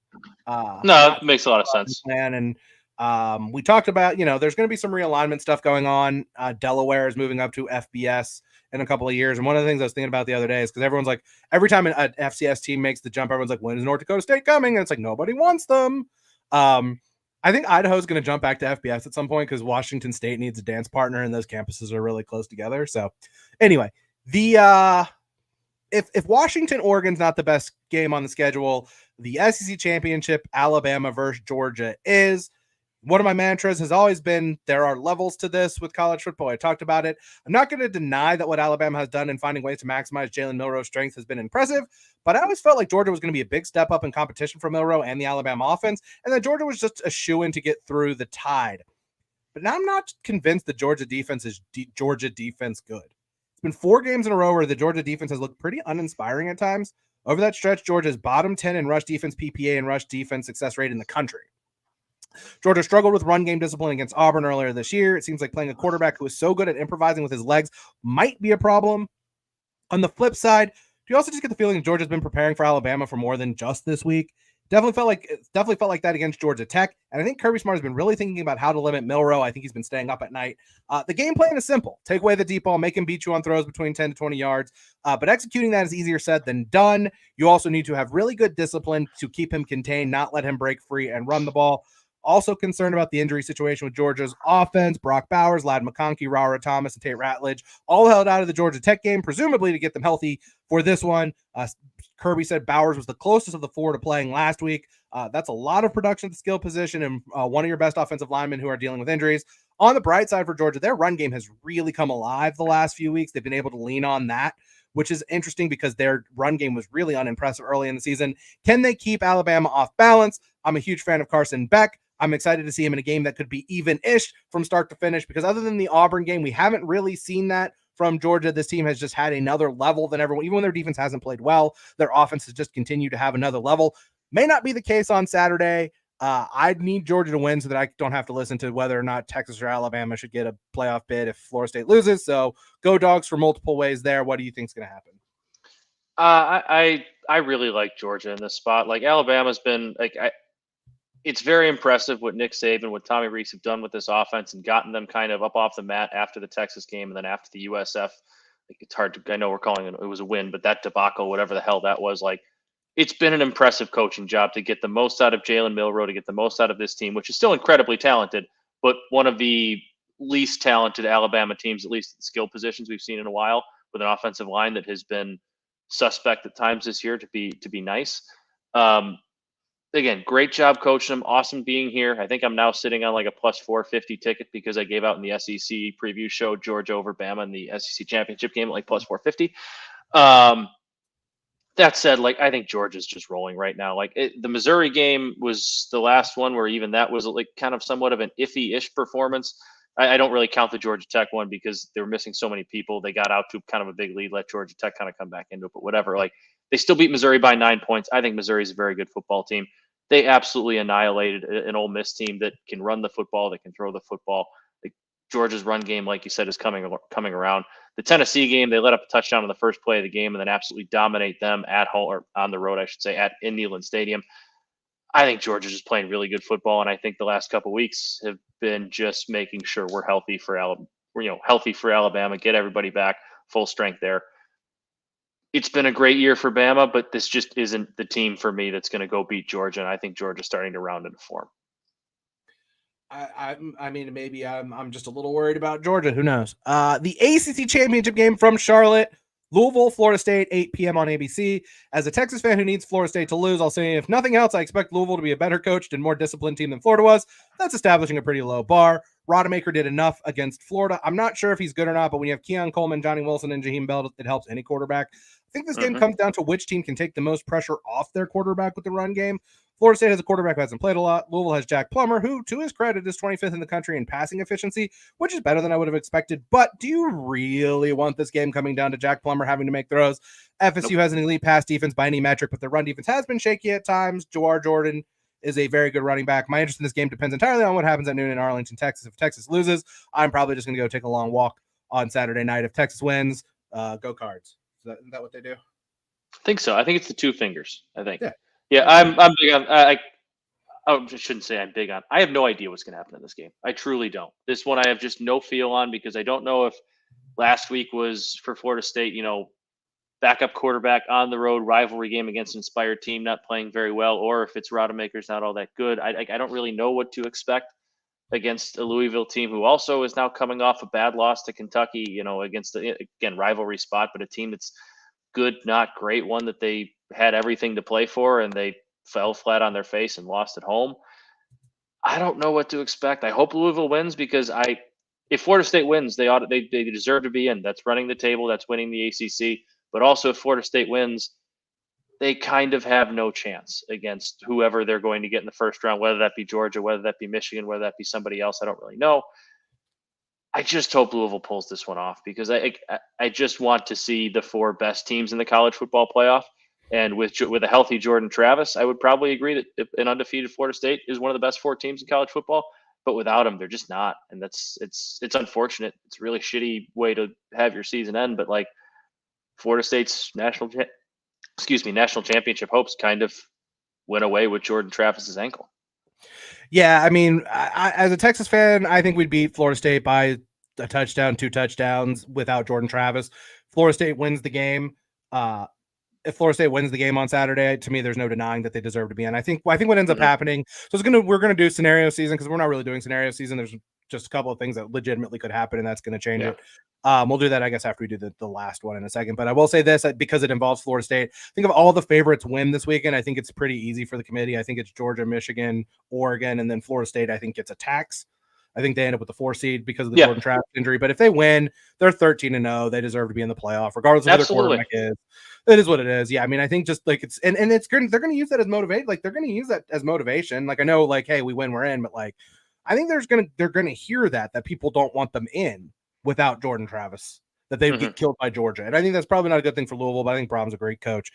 No, it makes a lot of sense. Plan. And we talked about, there's going to be some realignment stuff going on. Delaware is moving up to FBS in a couple of years. And one of the things I was thinking about the other day is because everyone's like, every time an FCS team makes the jump, everyone's like, when is North Dakota State coming? And it's like, nobody wants them. I think Idaho's going to jump back to FBS at some point because Washington State needs a dance partner and those campuses are really close together. So anyway, if Washington, Oregon's not the best game on the schedule, the SEC championship, Alabama versus Georgia is. One of my mantras has always been there are levels to this with college football. I talked about it. I'm not going to deny that what Alabama has done in finding ways to maximize Jalen Milroe's strength has been impressive, but I always felt like Georgia was going to be a big step up in competition for Milroe and the Alabama offense, and that Georgia was just a shoo-in to get through the tide. But now I'm not convinced the Georgia defense is Georgia defense good. It's been 4 games in a row where the Georgia defense has looked pretty uninspiring at times. Over that stretch, Georgia's bottom 10 in rush defense PPA and rush defense success rate in the country. Georgia struggled with run game discipline against Auburn earlier this year. It seems like playing a quarterback who is so good at improvising with his legs might be a problem. On the flip side, do you also just get the feeling that Georgia's been preparing for Alabama for more than just this week? Definitely felt like that against Georgia Tech. And I think Kirby Smart has been really thinking about how to limit Milroe. I think he's been staying up at night. The game plan is simple. Take away the deep ball, make him beat you on throws between 10 to 20 yards. But executing that is easier said than done. You also need to have really good discipline to keep him contained, not let him break free and run the ball. Also concerned about the injury situation with Georgia's offense. Brock Bowers, Ladd McConkey, Rara Thomas, and Tate Ratledge all held out of the Georgia Tech game, presumably to get them healthy for this one. Kirby said Bowers was the closest of the 4 to playing last week. That's a lot of production at the skill position and one of your best offensive linemen who are dealing with injuries. On the bright side for Georgia, their run game has really come alive the last few weeks. They've been able to lean on that, which is interesting because their run game was really unimpressive early in the season. Can they keep Alabama off balance? I'm a huge fan of Carson Beck. I'm excited to see him in a game that could be even-ish from start to finish because other than the Auburn game, we haven't really seen that from Georgia. This team has just had another level than everyone. Even when their defense hasn't played well, their offense has just continued to have another level. May not be the case on Saturday. I'd need Georgia to win so that I don't have to listen to whether or not Texas or Alabama should get a playoff bid if Florida State loses. So go Dogs for multiple ways there. What do you think is going to happen? I really like Georgia in this spot. Like Alabama's been it's very impressive what Nick Saban, what Tommy Rees have done with this offense and gotten them kind of up off the mat after the Texas game and then after the USF. Like it's hard to. I know we're calling it was a win, but that debacle, whatever the hell that was, like it's been an impressive coaching job to get the most out of Jalen Milroe, to get the most out of this team, which is still incredibly talented, but one of the least talented Alabama teams, at least at skill positions we've seen in a while, with an offensive line that has been suspect at times this year, to be nice. Um, Again, great job coaching them. Awesome being here. I think I'm now sitting on like a plus 450 ticket because I gave out in the SEC preview show Georgia over Bama in the SEC championship game at like plus 450. That said, like I think Georgia's just rolling right now. Like the Missouri game was the last one where even that was like kind of somewhat of an iffy-ish performance. I don't really count the Georgia Tech one because they were missing so many people. They got out to kind of a big lead, let Georgia Tech kind of come back into it, but whatever. Like they still beat Missouri by 9 points. I think Missouri is a very good football team. They absolutely annihilated an Ole Miss team that can run the football, that can throw the football. Like Georgia's run game, like you said, is coming around. The Tennessee game, they let up a touchdown in the first play of the game and then absolutely dominate them at home or on the road, I should say, in Neyland Stadium. I think Georgia's just playing really good football, and I think the last couple of weeks have been just making sure we're healthy for Alabama, get everybody back full strength there. It's been a great year for Bama, but this just isn't the team for me that's going to go beat Georgia, and I think Georgia's starting to round into form. I mean, maybe I'm just a little worried about Georgia. Who knows? The ACC championship game from Charlotte, Louisville, Florida State, 8 p.m. on ABC. As a Texas fan who needs Florida State to lose, I'll say, if nothing else, I expect Louisville to be a better coached and more disciplined team than Florida was. That's establishing a pretty low bar. Rodemaker did enough against Florida. I'm not sure if he's good or not, but when you have Keon Coleman, Johnny Wilson, and Jaheim Bell, it helps any quarterback. I think this game comes down to which team can take the most pressure off their quarterback with the run game. Florida State has a quarterback who hasn't played a lot. Louisville has Jack Plummer, who, to his credit, is 25th in the country in passing efficiency, which is better than I would have expected. But do you really want this game coming down to Jack Plummer having to make throws? FSU has an elite pass defense by any metric, but their run defense has been shaky at times. Jawar Jordan is a very good running back. My interest in this game depends entirely on what happens at noon in Arlington, Texas. If Texas loses, I'm probably just going to go take a long walk on Saturday night. If Texas wins, go Cards. Isn't that what they do? I think so. I think it's the two fingers. I think. Yeah. I'm big on. I shouldn't say I'm big on. I have no idea what's going to happen in this game. I truly don't. This one I have just no feel on because I don't know if last week was for Florida State. Backup quarterback on the road rivalry game against an inspired team not playing very well, or if it's Rodemaker's not all that good. I don't really know what to expect against a Louisville team who also is now coming off a bad loss to Kentucky. Against again rivalry spot, but a team that's good, not great, one that they had everything to play for and they fell flat on their face and lost at home. I don't know what to expect. I hope Louisville wins because if Florida State wins, they deserve to be in. That's running the table. That's winning the ACC. But also, if Florida State wins, they kind of have no chance against whoever they're going to get in the first round, whether that be Georgia, whether that be Michigan, whether that be somebody else. I don't really know. I just hope Louisville pulls this one off because I just want to see the four best teams in the college football playoff. And with a healthy Jordan Travis, I would probably agree that an undefeated Florida State is one of the best four teams in college football. But without them, they're just not, and it's unfortunate. It's a really shitty way to have your season end. But like Florida State's national championship hopes kind of went away with Jordan Travis's ankle. Yeah, I mean, as a Texas fan, I think we'd beat Florida State by a touchdown, 2 touchdowns without Jordan Travis. Florida State wins the game. If Florida State wins the game on Saturday, to me, there's no denying that they deserve to be in. I think what ends up happening. So we're gonna do scenario season because we're not really doing scenario season. There's just a couple of things that legitimately could happen, and that's going to change it. We'll do that, I guess, after we do the last one in a second. But I will say this, because it involves Florida State. Think of all the favorites win this weekend. I think it's pretty easy for the committee. I think it's Georgia, Michigan, Oregon, and then Florida State, I think, gets a tax. I think they end up with the 4 seed because of the Jordan Travis injury. But if they win, they're 13-0. They deserve to be in the playoff, regardless of who their quarterback is. It is what it is. Yeah, I mean, I think just like it's and it's good. They're going to use that as motivation. Like they're going to use that as motivation. Like I know, like, hey, we win, we're in. But like, I think they're going to hear that people don't want them in without Jordan Travis. that they get killed by Georgia. And I think that's probably not a good thing for Louisville, but I think Brom's a great coach.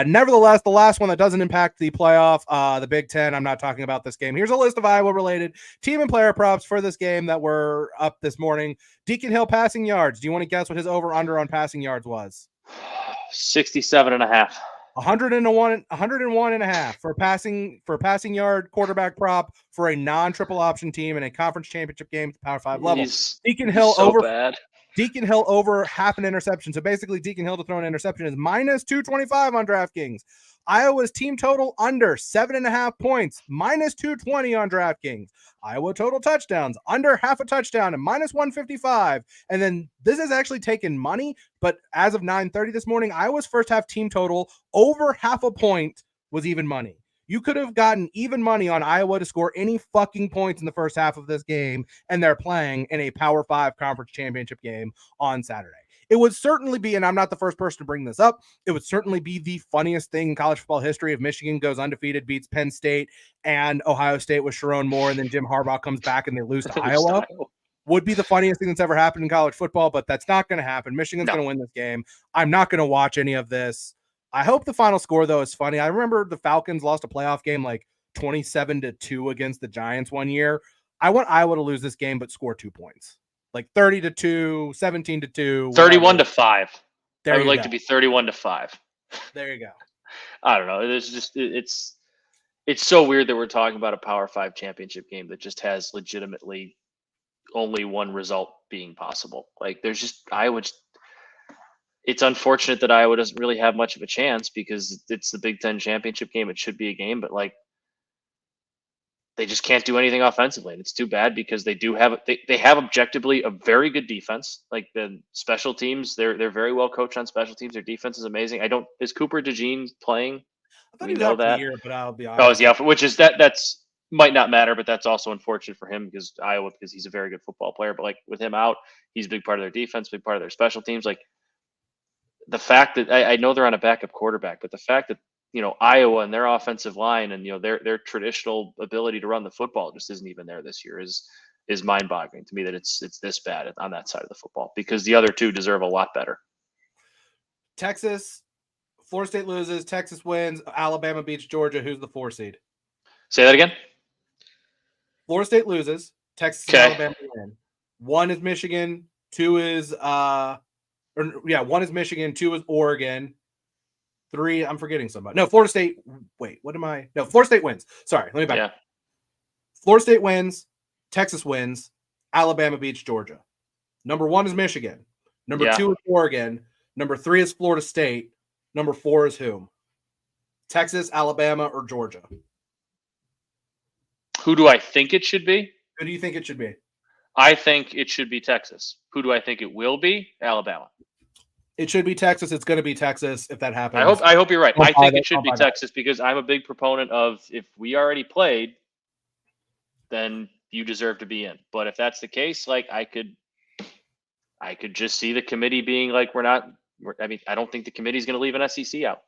Nevertheless, the last one that doesn't impact the playoff, the Big Ten, I'm not talking about this game. Here's a list of Iowa-related team and player props for this game that were up this morning. Deacon Hill passing yards. Do you want to guess what his over-under on passing yards was? 67.5. 101 and a half for passing yard quarterback prop for a non-triple option team in a conference championship game at the Power 5 level. Deacon Hill so bad. Deacon Hill over half an interception. So basically Deacon Hill to throw an interception is minus 225 on DraftKings. Iowa's team total under 7.5 points, minus 220 on DraftKings. Iowa total touchdowns under half a touchdown and minus 155. And then this has actually taken money, but as of 9:30 this morning, Iowa's first half team total over half a point was even money. You could have gotten even money on Iowa to score any fucking points in the first half of this game, and they're playing in a Power 5 conference championship game on Saturday. It would certainly be, and I'm not the first person to bring this up, it would certainly be the funniest thing in college football history if Michigan goes undefeated, beats Penn State and Ohio State with Sharon Moore, and then Jim Harbaugh comes back and they lose to Iowa. Would be the funniest thing that's ever happened in college football, but that's not going to happen. Michigan's going to win this game. I'm not going to watch any of this. I hope the final score, though, is funny. I remember the Falcons lost a playoff game like 27-2 against the Giants one year. I want Iowa to lose this game, but score 2 points. Like 30-2, 17-2, 31-5. I would like go. to be 31-5. There you go. I don't know. It's so weird that we're talking about a Power 5 championship game that just has legitimately only one result being possible. Like there's just Iowa. It's unfortunate that Iowa doesn't really have much of a chance because it's the Big Ten championship game. It should be a game, but like they just can't do anything offensively. And it's too bad because they do have they have objectively a very good defense. Like the special teams, they're very well coached on special teams. Their defense is amazing. Is Cooper DeJean playing? I thought he was out for the year, but I'll be honest. Oh, is he out for, which is that's might not matter, but that's also unfortunate for him because he's a very good football player. But like with him out, he's a big part of their defense, big part of their special teams. Like the fact that I know they're on a backup quarterback, but the fact that Iowa and their offensive line and their traditional ability to run the football just isn't even there this year is mind-boggling to me that it's this bad on that side of the football because the other two deserve a lot better. Texas, Florida State loses, Texas wins, Alabama beats Georgia. Who's the 4 seed? Say that again. Florida State loses, Texas and Alabama win. 1 is Michigan, 2 is 1 is Michigan, 2 is Oregon. 3, I'm forgetting somebody. No, Florida State. Wait, what am I? No, Florida State wins. Sorry, let me back up. Florida State wins. Texas wins. Alabama beats Georgia. Number 1 is Michigan. Number 2 is Oregon. Number 3 is Florida State. Number 4 is whom? Texas, Alabama, or Georgia? Who do I think it should be? Who do you think it should be? I think it should be Texas. Who do I think it will be? Alabama. It should be Texas. It's going to be Texas if that happens. I hope you're right. I think it should be Texas because I'm a big proponent of if we already played, then you deserve to be in. But if that's the case, like I could just see the committee being like, I don't think the committee's going to leave an SEC out,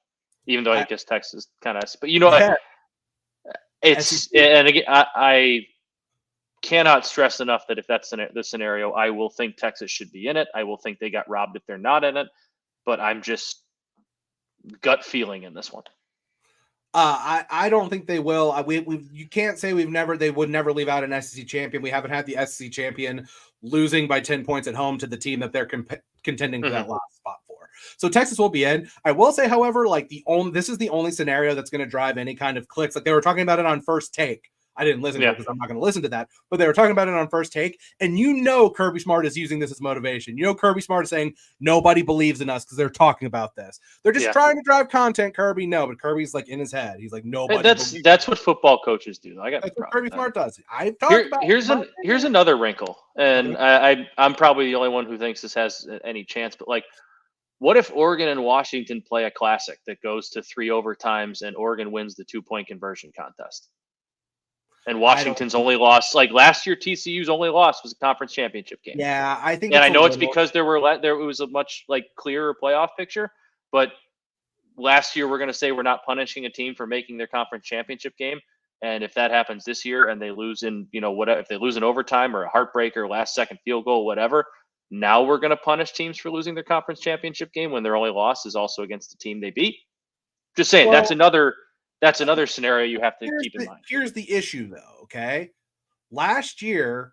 even though I guess Texas kind of. But it's and again, I cannot stress enough that if that's the scenario, I will think Texas should be in it. I will think they got robbed if they're not in it. But I'm just gut feeling in this one. I don't think they will. You can't say they would never leave out an SEC champion. We haven't had the SEC champion losing by 10 points at home to the team that they're contending for that last spot for. So Texas will be in. I will say, however, like this is the only scenario that's going to drive any kind of clicks. Like they were talking about it on First Take. I didn't listen to it because I'm not going to listen to that. But they were talking about it on First Take. And Kirby Smart is using this as motivation. Kirby Smart is saying nobody believes in us because they're talking about this. They're just trying to drive content, Kirby. No, but Kirby's like in his head. He's like, nobody. That's what football coaches do. That's what Kirby Smart does. I've talked about here's another wrinkle. And I'm probably the only one who thinks this has any chance. But like, what if Oregon and Washington play a classic that goes to 3 overtimes and Oregon wins the 2-point conversion contest? And Washington's only loss, like last year, TCU's only loss was a conference championship game. Yeah, I think. And I know it's because there was a much like clearer playoff picture, but last year we're going to say we're not punishing a team for making their conference championship game. And if that happens this year and they lose in, if they lose in overtime or a heartbreaker, last second field goal, whatever, now we're going to punish teams for losing their conference championship game when their only loss is also against the team they beat. Just saying, Well, that's another scenario you have to keep in mind. Here's the issue, though. Okay, last year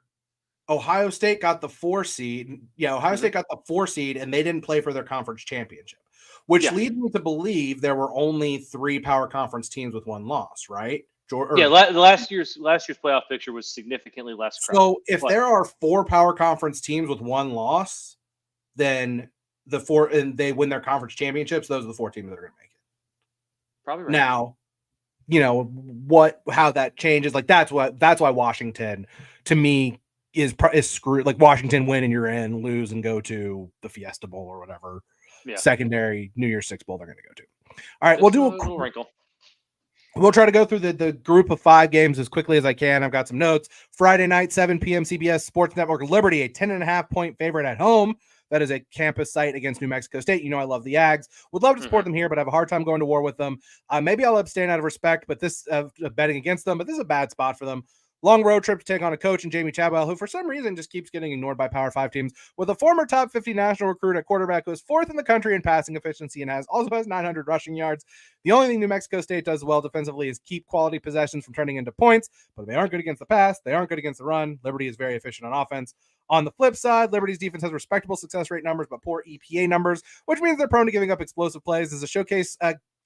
Ohio State got the 4 seed. Yeah, Ohio State got the 4 seed, and they didn't play for their conference championship, which leads me to believe there were only 3 power conference teams with 1 loss, right? Last year's playoff picture was significantly less crowded. So if there are 4 power conference teams with 1 loss, then they win their conference championships. Those are the 4 teams that are going to make it. Probably right. Now, how that changes. Like that's why Washington, to me, is screwed. Like Washington win and you're in, lose and go to the Fiesta Bowl or whatever secondary New Year's Six Bowl they're going to go to. All right, we'll do a little wrinkle. We'll try to go through the group of 5 games as quickly as I can. I've got some notes. Friday night, 7 p.m. CBS Sports Network. Liberty, a 10.5-point favorite at home. That is a campus site against New Mexico State. I love the Ags. Would love to support them here, but I have a hard time going to war with them. Maybe I'll abstain out of respect, but this betting against them. But this is a bad spot for them. Long road trip to take on a coach in Jamie Chadwell, who for some reason just keeps getting ignored by Power 5 teams, with a former top 50 national recruit at quarterback who is 4th in the country in passing efficiency and also has 900 rushing yards. The only thing New Mexico State does well defensively is keep quality possessions from turning into points, but they aren't good against the pass. They aren't good against the run. Liberty is very efficient on offense. On the flip side, Liberty's defense has respectable success rate numbers, but poor EPA numbers, which means they're prone to giving up explosive plays. This is a showcase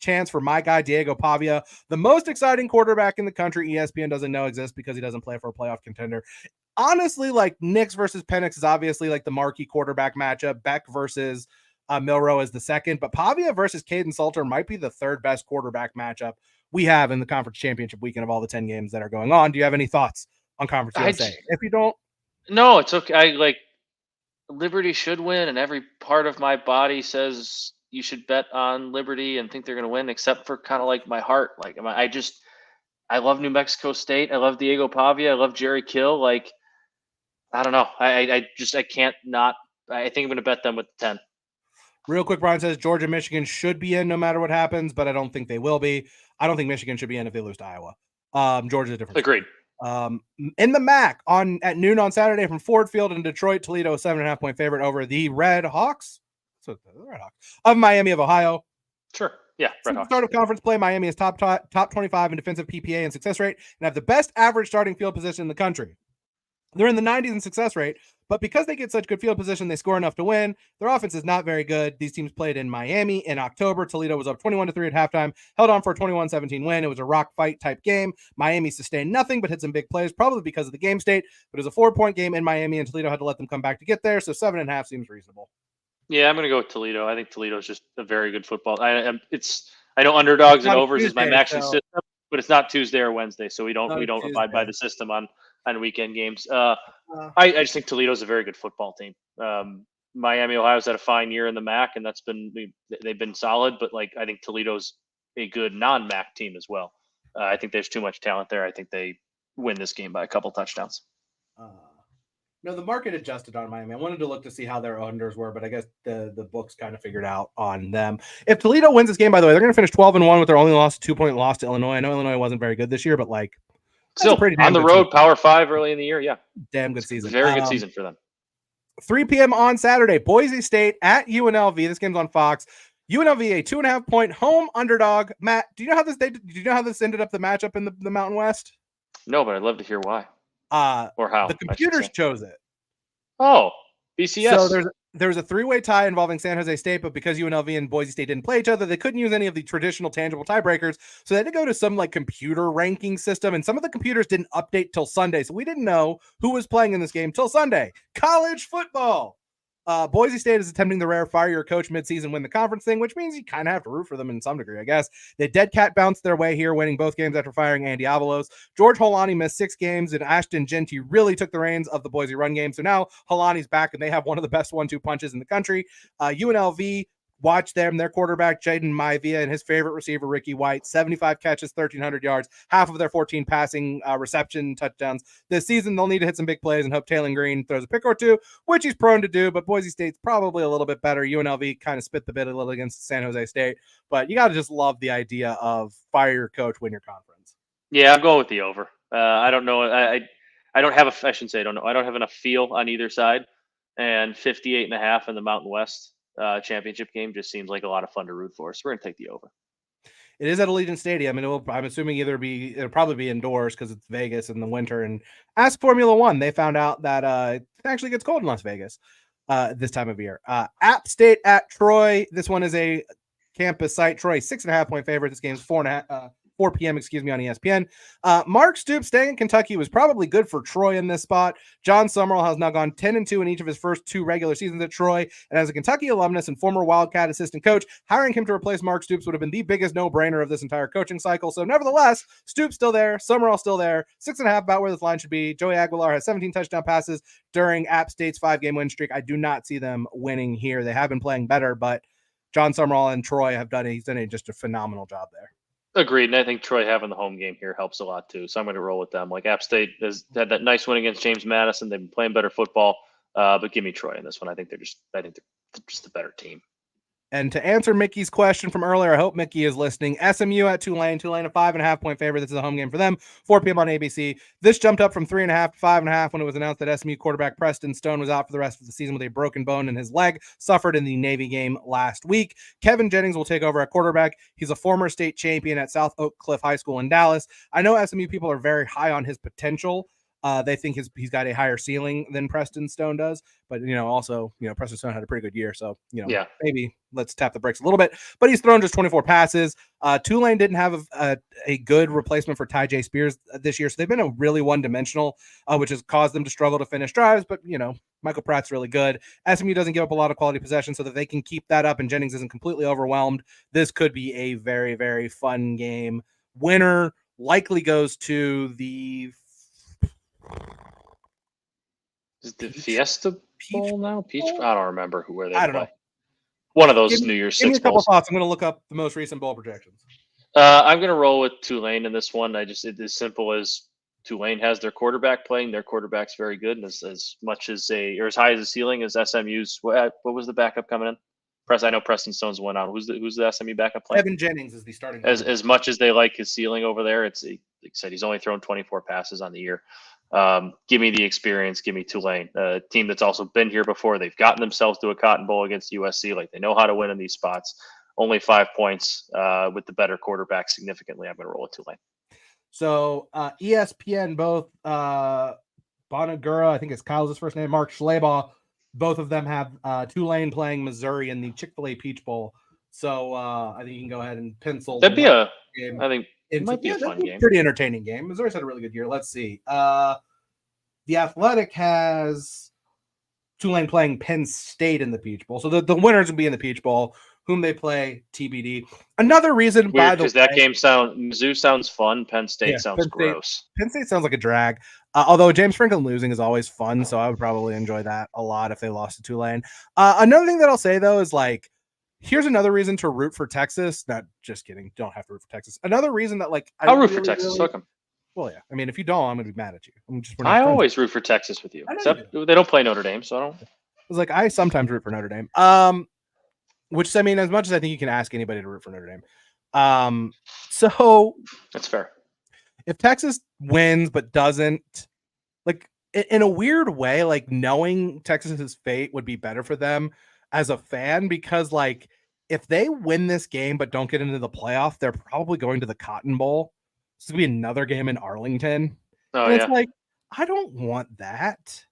chance for my guy, Diego Pavia, the most exciting quarterback in the country. ESPN doesn't know exists because he doesn't play for a playoff contender. Honestly, like Nix versus Penix is obviously like the marquee quarterback matchup. Beck versus Milroe is the second, but Pavia versus Caden Salter might be the 3rd best quarterback matchup we have in the conference championship weekend of all the 10 games that are going on. Do you have any thoughts on Conference USA? If you don't, no, it's okay. Liberty should win, and every part of my body says you should bet on Liberty and think they're going to win, except for kind of like my heart. Like I love New Mexico State. I love Diego Pavia. I love Jerry Kill. Like, I don't know. I can't not. I think I'm going to bet them with the 10. Real quick, Brian says Georgia, Michigan should be in no matter what happens, but I don't think they will be. I don't think Michigan should be in if they lose to Iowa. Georgia's a different. Agreed. In the MAC at noon on Saturday from Ford Field in Detroit, Toledo, 7.5-point favorite over the Red Hawks. So the Red Hawks of Miami of Ohio. Sure. Yeah. Since the start of conference play, Miami is top 25 in defensive PPA and success rate and have the best average starting field position in the country. They're in the 90s in success rate, but because they get such good field position, they score enough to win. Their offense is not very good. These teams played in Miami in October. Toledo was up 21-3 at halftime, held on for a 21-17 win. It was a rock fight type game. Miami sustained nothing, but hit some big plays, probably because of the game state. But it was a 4-point game in Miami, and Toledo had to let them come back to get there. So 7.5 seems reasonable. Yeah, I'm going to go with Toledo. I think Toledo is just a very good football. I know underdogs and overs is my matching system, but it's not Tuesday or Wednesday, so we don't abide by the system on weekend games. I just think Toledo's a very good football team. Miami, Ohio's had a fine year in the MAC, and they've been solid. But I think Toledo's a good non-MAC team as well. I think there's too much talent there. I think they win this game by a couple touchdowns. No, the market adjusted on Miami. I wanted to look to see how their unders were, but I guess the books kind of figured out on them. If Toledo wins this game, by the way, they're going to finish 12-1 with their only loss, 2-point loss to Illinois. I know Illinois wasn't very good this year, but still pretty on the road, Power 5 early in the year. Yeah, damn good season. Very good season for them. 3 p.m. on Saturday, Boise State at UNLV. This game's on Fox. UNLV, a 2.5-point home underdog. Matt, do you know how this ended up the matchup in the Mountain West? No, but I'd love to hear why. Or how. The computers chose it. Oh, BCS. So there was a 3-way tie involving San Jose State, but because UNLV and Boise State didn't play each other, they couldn't use any of the traditional tangible tiebreakers. So they had to go to some computer ranking system, and some of the computers didn't update till Sunday. So we didn't know who was playing in this game till Sunday. College football. Boise State is attempting the rare fire your coach midseason win the conference thing, which means you kind of have to root for them in some degree, I guess. They dead cat bounced their way here, winning both games after firing Andy Avalos. George Holani missed 6 games, and Ashton Genty really took the reins of the Boise run game. So now Holani's back, and they have one of the best 1-2 punches in the country. UNLV, watch them. Their quarterback, Jaden Maivia, and his favorite receiver, Ricky White, 75 catches, 1,300 yards, half of their 14 passing reception touchdowns. This season, they'll need to hit some big plays and hope Taylon Green throws a pick or two, which he's prone to do, but Boise State's probably a little bit better. UNLV kind of spit the bit a little against San Jose State, but you got to just love the idea of fire your coach, win your conference. Yeah, I'm going with the over. I don't know. I don't have I shouldn't say I don't know. I don't have enough feel on either side. and 58.5 in the Mountain West championship game just seems like a lot of fun to root for. So we're going to take the over. It is at Allegiant Stadium, and I'm assuming it'll probably be indoors because it's Vegas in the winter. And ask Formula One, they found out that it actually gets cold in Las Vegas this time of year. App State at Troy. This one is a campus site. Troy 6.5-point favorite. This game's 4 p.m. on ESPN. Mark Stoops staying in Kentucky was probably good for Troy in this spot. John Summerall has now gone 10-2 in each of his first 2 regular seasons at Troy, and as a Kentucky alumnus and former Wildcat assistant coach, hiring him to replace Mark Stoops would have been the biggest no-brainer of this entire coaching cycle. So nevertheless, Stoops still there, Summerall still there, 6.5 about where this line should be. Joey Aguilar has 17 touchdown passes during App State's 5-game win streak. I do not see them winning here. They have been playing better, but John Summerall and Troy have done just a phenomenal job there. Agreed, and I think Troy having the home game here helps a lot too. So I'm going to roll with them. Like App State has had that nice win against James Madison. They've been playing better football, but give me Troy in this one. I think they're just a better team. And to answer Mickey's question from earlier, I hope Mickey is listening. SMU at Tulane. Tulane a 5.5-point favorite. This is a home game for them. 4 p.m. on ABC. This jumped up from 3.5 to 5.5 when it was announced that SMU quarterback Preston Stone was out for the rest of the season with a broken bone in his leg, suffered in the Navy game last week. Kevin Jennings will take over at quarterback. He's a former state champion at South Oak Cliff High School in Dallas. I know SMU people are very high on his potential. They think he's got a higher ceiling than Preston Stone does, but also Preston Stone had a pretty good year, so maybe let's tap the brakes a little bit. But he's thrown just 24 passes. Tulane didn't have a good replacement for Ty J. Spears this year, so they've been a really one-dimensional, which has caused them to struggle to finish drives. But Michael Pratt's really good. SMU doesn't give up a lot of quality possession, so that they can keep that up, and Jennings isn't completely overwhelmed. This could be a very, very fun game. Winner likely goes to the. Is it the Fiesta Bowl now? Peach? I don't remember where they I don't play. know. One of those New Year's Give me Six a couple bowls. thoughts. I'm going to look up the most recent bowl projections. I'm going to roll with Tulane in this one. It's as simple as Tulane has their quarterback playing. Their quarterback's very good, and as much as as high as the ceiling as SMU's. What was the backup coming in? I know Preston Stone's went out. Who's the SMU backup playing? Kevin Jennings is the starting. As much as they like his ceiling over there, like I said, he's only thrown 24 passes on the year. Give me the experience. Give me Tulane, a team that's also been here before. They've gotten themselves to a Cotton Bowl against USC. Like they know how to win in these spots. Only 5 points with the better quarterback significantly. I'm going to roll with Tulane. So ESPN, both Bonagura, I think it's Kyle's first name, Mark Schlabach, both of them have Tulane playing Missouri in the Chick-fil-A Peach Bowl. So I think you can go ahead and pencil. That'd be a game. I think it might be a fun game. Pretty entertaining game. Missouri's had a really good year. Let's see. The Athletic has Tulane playing Penn State in the Peach Bowl. So the winners will be in the Peach Bowl. Whom they play, TBD. Another reason, by the way, that game Mizzou sounds fun. Penn State sounds gross. Penn State sounds like a drag. Although James Franklin losing is always fun, so I would probably enjoy that a lot if they lost to Tulane. Another thing that I'll say though is here's another reason to root for Texas. Not just kidding. Don't have to root for Texas. Another reason that I'll root for Texas. Fuck them. Well, yeah. I mean, if you don't, I'm going to be mad at you. I always root for Texas with you, except they don't play Notre Dame, so I don't. It's I sometimes root for Notre Dame. Which, I mean, as much as I think you can ask anybody to root for Notre Dame. So that's fair. If Texas wins but doesn't, in a weird way, knowing Texas's fate would be better for them as a fan, because if they win this game but don't get into the playoff, they're probably going to the Cotton Bowl. It's going to be another game in Arlington. Oh, and it's I don't want that.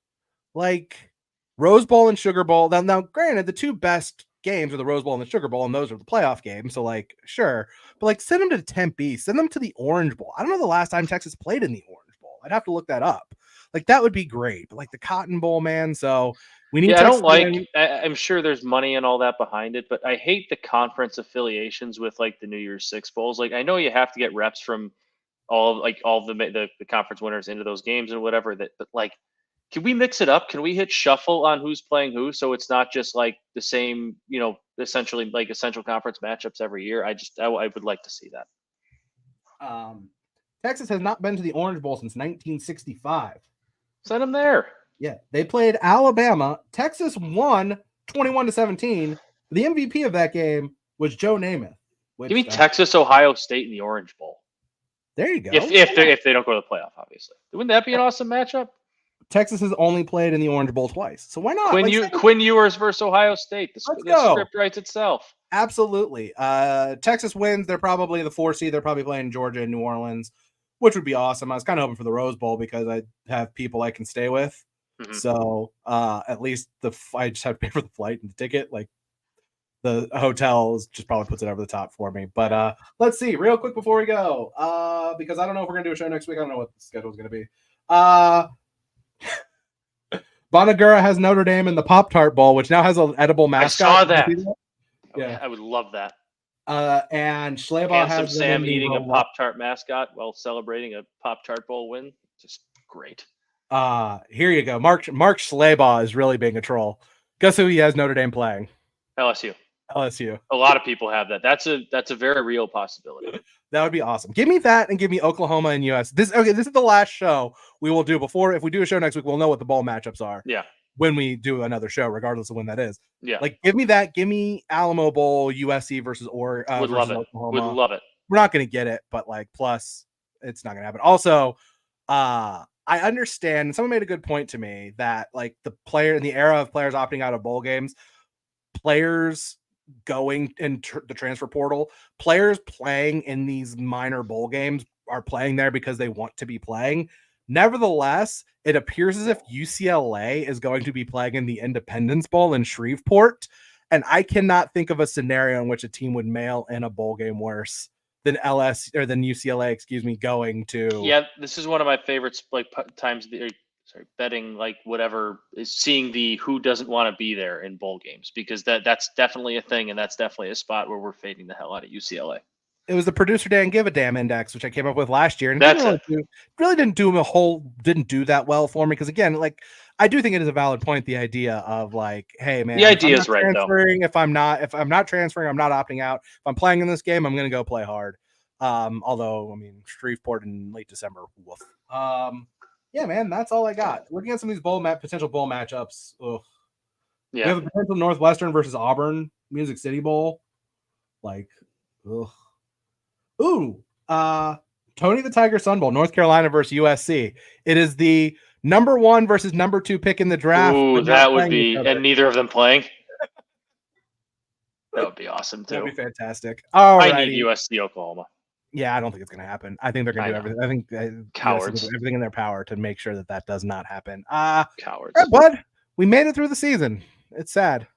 Rose Bowl and Sugar Bowl. Now, granted, the two best games are the Rose Bowl and the Sugar Bowl, and those are the playoff games. So, sure. But, send them to Tempe. Send them to the Orange Bowl. I don't know the last time Texas played in the Orange Bowl. I'd have to look that up. That would be great. But, the Cotton Bowl, man. So, we need Texas. I'm sure there's money and all that behind it, but I hate the conference affiliations with, the New Year's Six Bowls. I know you have to get reps from all the conference winners into those games and whatever. But can we mix it up? Can we hit shuffle on who's playing who, so it's not just the same, essentially essential conference matchups every year? I would like to see that. Texas has not been to the Orange Bowl since 1965. Send them there. Yeah, they played Alabama. Texas won 21-17. The MVP of that game was Joe Namath. Give me Texas, Ohio State in the Orange Bowl. There you go. If they don't go to the playoff, obviously. Wouldn't that be an awesome matchup? Texas has only played in the Orange Bowl twice, so why not? Quinn Ewers versus Ohio State. Let's The go. script writes itself. Absolutely. Texas wins. They're probably the 4 seed. They're probably playing Georgia and New Orleans, which would be awesome. I was kind of hoping for the Rose Bowl because I have people I can stay with. Mm-hmm. So at least I just have to pay for the flight and the ticket. Like the hotel just probably puts it over the top for me. But let's see real quick before we go, because I don't know if we're gonna do a show next week. I don't know what the schedule is gonna be. Bonagura has Notre Dame in the Pop-Tart Bowl, which now has an edible mascot. I saw that. Yeah, I would love that. And Schleba has Sam eating a Pop-Tart mascot while celebrating a Pop-Tart Bowl win. Just great. Here you go. Mark Schleba is really being a troll. Guess who he has Notre Dame playing? LSU. A lot of people have that. That's a very real possibility. That would be awesome. Give me that and give me Oklahoma and US. This is the last show we will do before. If we do a show next week, we'll know what the bowl matchups are. Yeah. When we do another show, regardless of when that is. Yeah. Like, give me that. Give me Alamo Bowl, USC versus Would love it. Oklahoma. Would love it. We're not going to get it, but like, plus it's not going to happen. Also, I understand. Someone made a good point to me that like the era of players opting out of bowl games, players going in the transfer portal, players playing in these minor bowl games are playing there because they want to be playing. Nevertheless, it appears as if UCLA is going to be playing in the Independence Bowl in Shreveport, and I cannot think of a scenario in which a team would mail in a bowl game worse than UCLA, going to. Yeah, this is one of my favorites. Like times, betting, like whatever, is seeing the who doesn't want to be there in bowl games, because that's definitely a thing, and that's definitely a spot where we're fading the hell out of UCLA. It was the producer Dan Give a Damn index, which I came up with last year, and really didn't do that well for me. Because again, like I do think it is a valid point. The idea of like, hey man, the idea is right though. If I'm not transferring, I'm not opting out. If I'm playing in this game, I'm going to go play hard. Although I mean Shreveport in late December, woof. Yeah, man, that's all I got. Looking at some of these potential bowl matchups. Ugh. Yeah, we have a potential Northwestern versus Auburn Music City Bowl. Like, ugh. Ooh, Tony the Tiger Sun Bowl, North Carolina versus USC. It is the number 1 versus number 2 pick in the draft. Ooh, that would be, and neither of them playing. That would be awesome too. That'd be fantastic. I need USC Oklahoma. Yeah, I don't think it's going to happen. I think they're going to do everything. I think cowards everything in their power to make sure that does not happen. Cowards. Right, bud, we made it through the season. It's sad.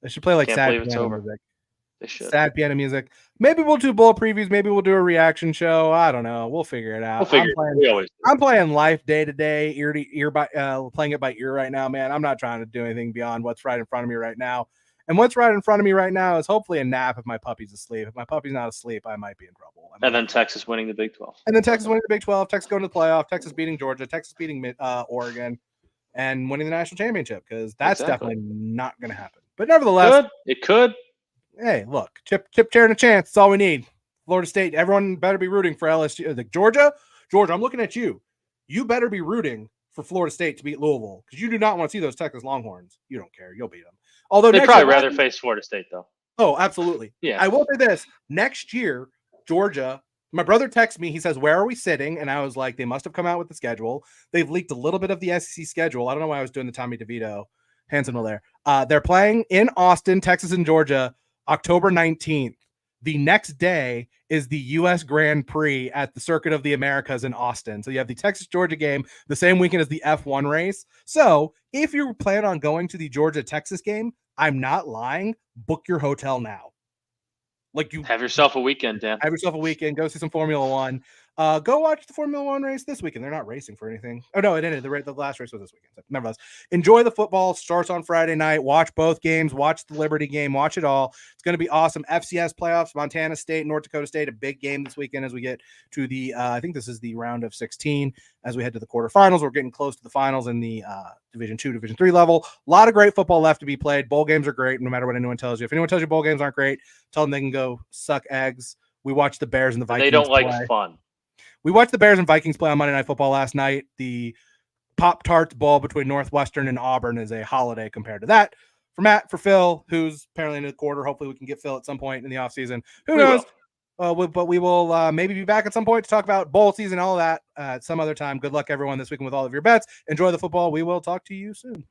They should play like sad piano music. They should. Sad piano music. Maybe we'll do bowl previews. Maybe we'll do a reaction show. I don't know. We'll figure it out. I'm playing life day to day, ear to ear, playing it by ear right now, man. I'm not trying to do anything beyond what's right in front of me right now. And what's right in front of me right now is hopefully a nap if my puppy's asleep. If my puppy's not asleep, I might be in trouble. And then Texas winning the Big 12. Texas going to the playoff. Texas beating Georgia. Texas beating Oregon. And winning the national championship, because that's definitely not going to happen. But nevertheless, it could. Hey, look, chip chair and a chance. That's all we need. Florida State, everyone better be rooting for LSU. Like Georgia, I'm looking at you. You better be rooting for Florida State to beat Louisville, because you do not want to see those Texas Longhorns. You don't care. You'll beat them. Although they'd probably rather face Florida State, though. Oh, absolutely. Yeah. I will say this. Next year, Georgia, my brother texted me. He says, where are we sitting? And I was like, they must have come out with the schedule. They've leaked a little bit of the SEC schedule. I don't know why I was doing the Tommy DeVito hand signal there. They're playing in Austin, Texas, and Georgia, October 19th. The next day is the U.S. Grand Prix at the Circuit of the Americas in Austin. So you have the Texas-Georgia game the same weekend as the F1 race. So if you plan on going to the Georgia-Texas game, I'm not lying, book your hotel now. Like, you have yourself a weekend, Dan. Have yourself a weekend. Go see some Formula One. Go watch the Formula One race this weekend. They're not racing for anything. Oh, no, it ended. The last race was this weekend. So nevertheless, enjoy the football. Starts on Friday night. Watch both games. Watch the Liberty game. Watch it all. It's going to be awesome. FCS playoffs, Montana State, North Dakota State, a big game this weekend as we get to the, I think this is the round of 16 as we head to the quarterfinals. We're getting close to the finals in the Division 2, Division 3 level. A lot of great football left to be played. Bowl games are great, no matter what anyone tells you. If anyone tells you bowl games aren't great, tell them they can go suck eggs. We watched the Bears and the Vikings. They don't like fun. We watched the Bears and Vikings play on Monday Night Football last night. The Pop-Tarts Bowl between Northwestern and Auburn is a holiday compared to that. For Matt, for Phil, who's apparently in the quarter, hopefully we can get Phil at some point in the offseason. Who knows? But we will maybe be back at some point to talk about bowl season, all of that some other time. Good luck, everyone, this weekend with all of your bets. Enjoy the football. We will talk to you soon.